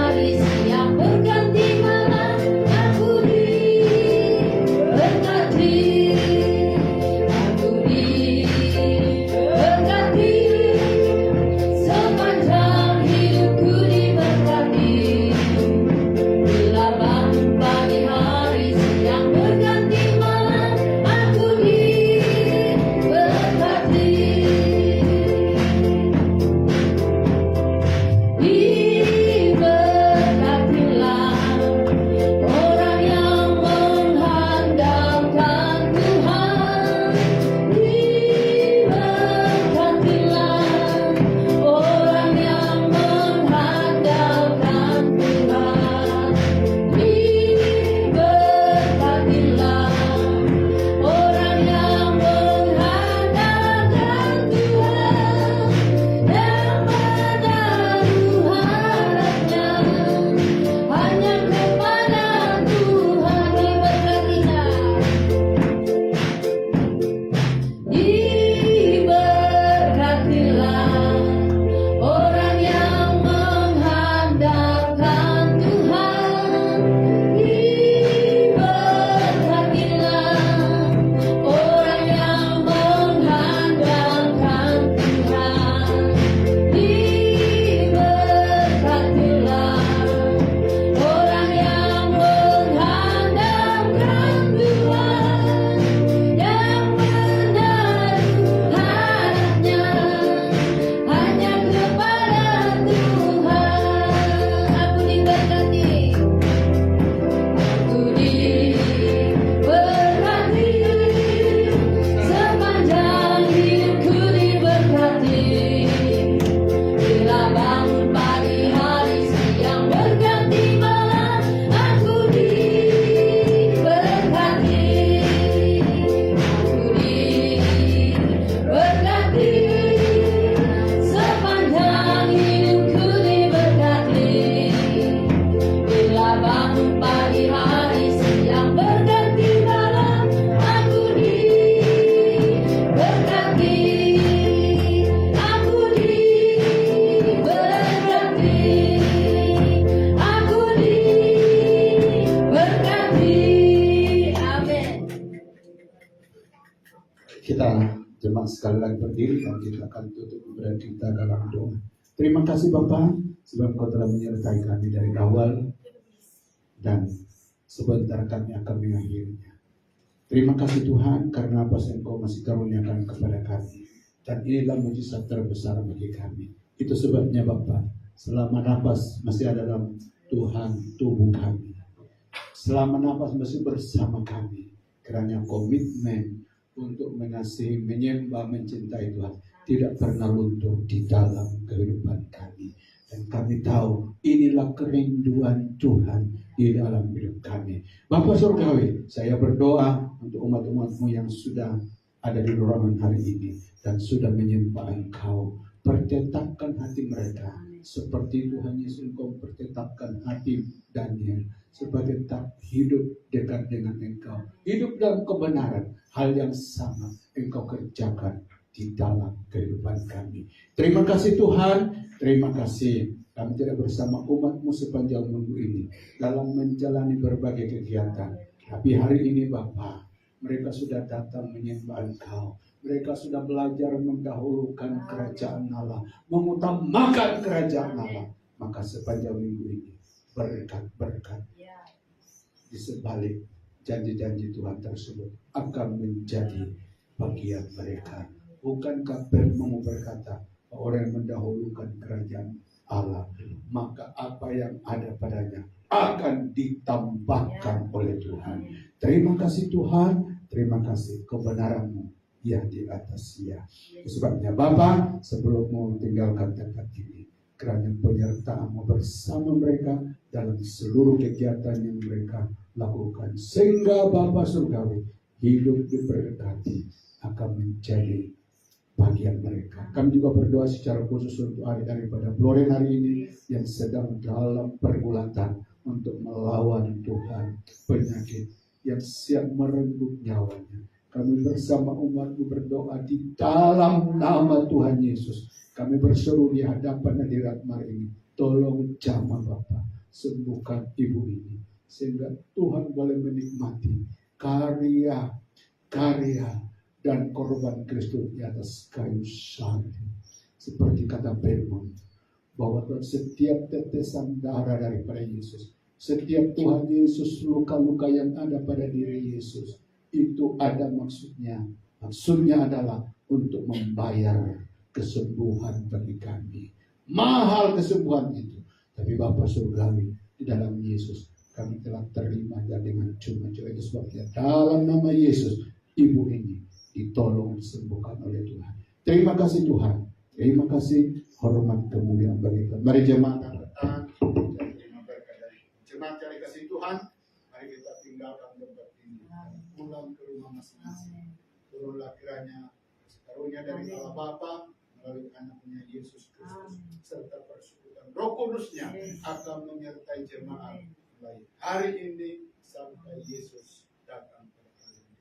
Kita jemaat sekali lagi berdiri dan kita akan tutup ibadah kita dalam doa. Terima kasih Bapa, sebab Kau telah menyertai kami dari awal dan sebentar kami akan mengakhirinya. Terima kasih Tuhan karena apa yang Kau masih karuniakan kepada kami. Dan inilah mujizat terbesar bagi kami. Itu sebabnya Bapa, selama nafas masih ada dalam Tuhan tubuh kami, selama nafas masih bersama kami, kiranya komitmen untuk mengasihi, menyembah, mencintai Tuhan tidak pernah luntur di dalam kehidupan kami. Dan kami tahu inilah kerinduan Tuhan di dalam hidup kami. Bapa Surgawi, saya berdoa untuk umat-umat-Mu yang sudah ada di ruangan hari ini dan sudah menyembah Engkau. Pertetapkan hati mereka seperti Tuhan Yesus Engkau pertetapkan hati Daniel, supaya tetap hidup dekat dengan Engkau, hidup dalam kebenaran. Hal yang sama Engkau kerjakan di dalam kehidupan kami. Terima kasih Tuhan, terima kasih kami tidak bersama umat-Mu sepanjang minggu ini dalam menjalani berbagai kegiatan. Tapi hari ini Bapa, mereka sudah datang menyembah Engkau. Mereka sudah belajar mendahulukan kerajaan Allah, mengutamakan kerajaan Allah. Maka sepanjang minggu ini berkat-berkat di sebalik janji-janji Tuhan tersebut akan menjadi bagian mereka. Bukankah firman-Mu berkata, orang yang mendahulukan kerajaan Allah, maka apa yang ada padanya akan ditambahkan oleh Tuhan. Terima kasih Tuhan, terima kasih kebenaran-Mu yang di atas ya. Sebabnya Bapa, sebelum mau tinggalkan tempat ini, kiranya penyertaan-Mu bersama mereka dalam seluruh kegiatan yang mereka lakukan, sehingga Bapa Surgawi hidup diberkati akan menjadi bagian mereka. Kami juga berdoa secara khusus untuk hari-hari pada Floren hari ini yang sedang dalam pergulatan untuk melawan Tuhan penyakit yang siap merenggut nyawanya. Kami bersama umat-Mu berdoa di dalam nama Tuhan Yesus. Kami berseru di hadapan hadirat hari ini. Tolong jamah Bapa, sembuhkan ibu ini. Sehingga Tuhan boleh menikmati karya dan korban Kristus di atas kayu salib. Seperti kata firman, bahwa setiap tetesan darah daripada Yesus, setiap Tuhan Yesus, luka-luka yang ada pada diri Yesus, itu ada maksudnya. Maksudnya adalah untuk membayar kesembuhan bagi kami. Mahal kesembuhan itu. Tapi Bapa Surgawi, di dalam Yesus kami telah terima dengan cuma-cuma. Itu sebabnya dalam nama Yesus, ibu ini ditolong disembuhkan oleh Tuhan. Terima kasih Tuhan. Terima kasih, hormat kemuliaan bagi Tuhan. Mari jemaat datang. Jemaat yang dikasih Tuhan, mari kita tinggalkan tempat ini. Pulang ke rumah masing-masing. Turunlah kiranya karunia dari Allah Bapa melalui anaknya Yesus Kristus serta persekutuan Roh Kudusnya akan menyertai jemaat mulai hari ini sampai Yesus datang pada kali ini.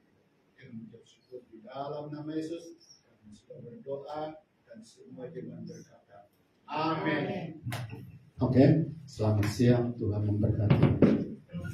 Dengan mengucap syukur di dalam nama Yesus kami sudah berdoa dan semua jemaat berkata amin. Oke, selamat siang, Tuhan memberkati.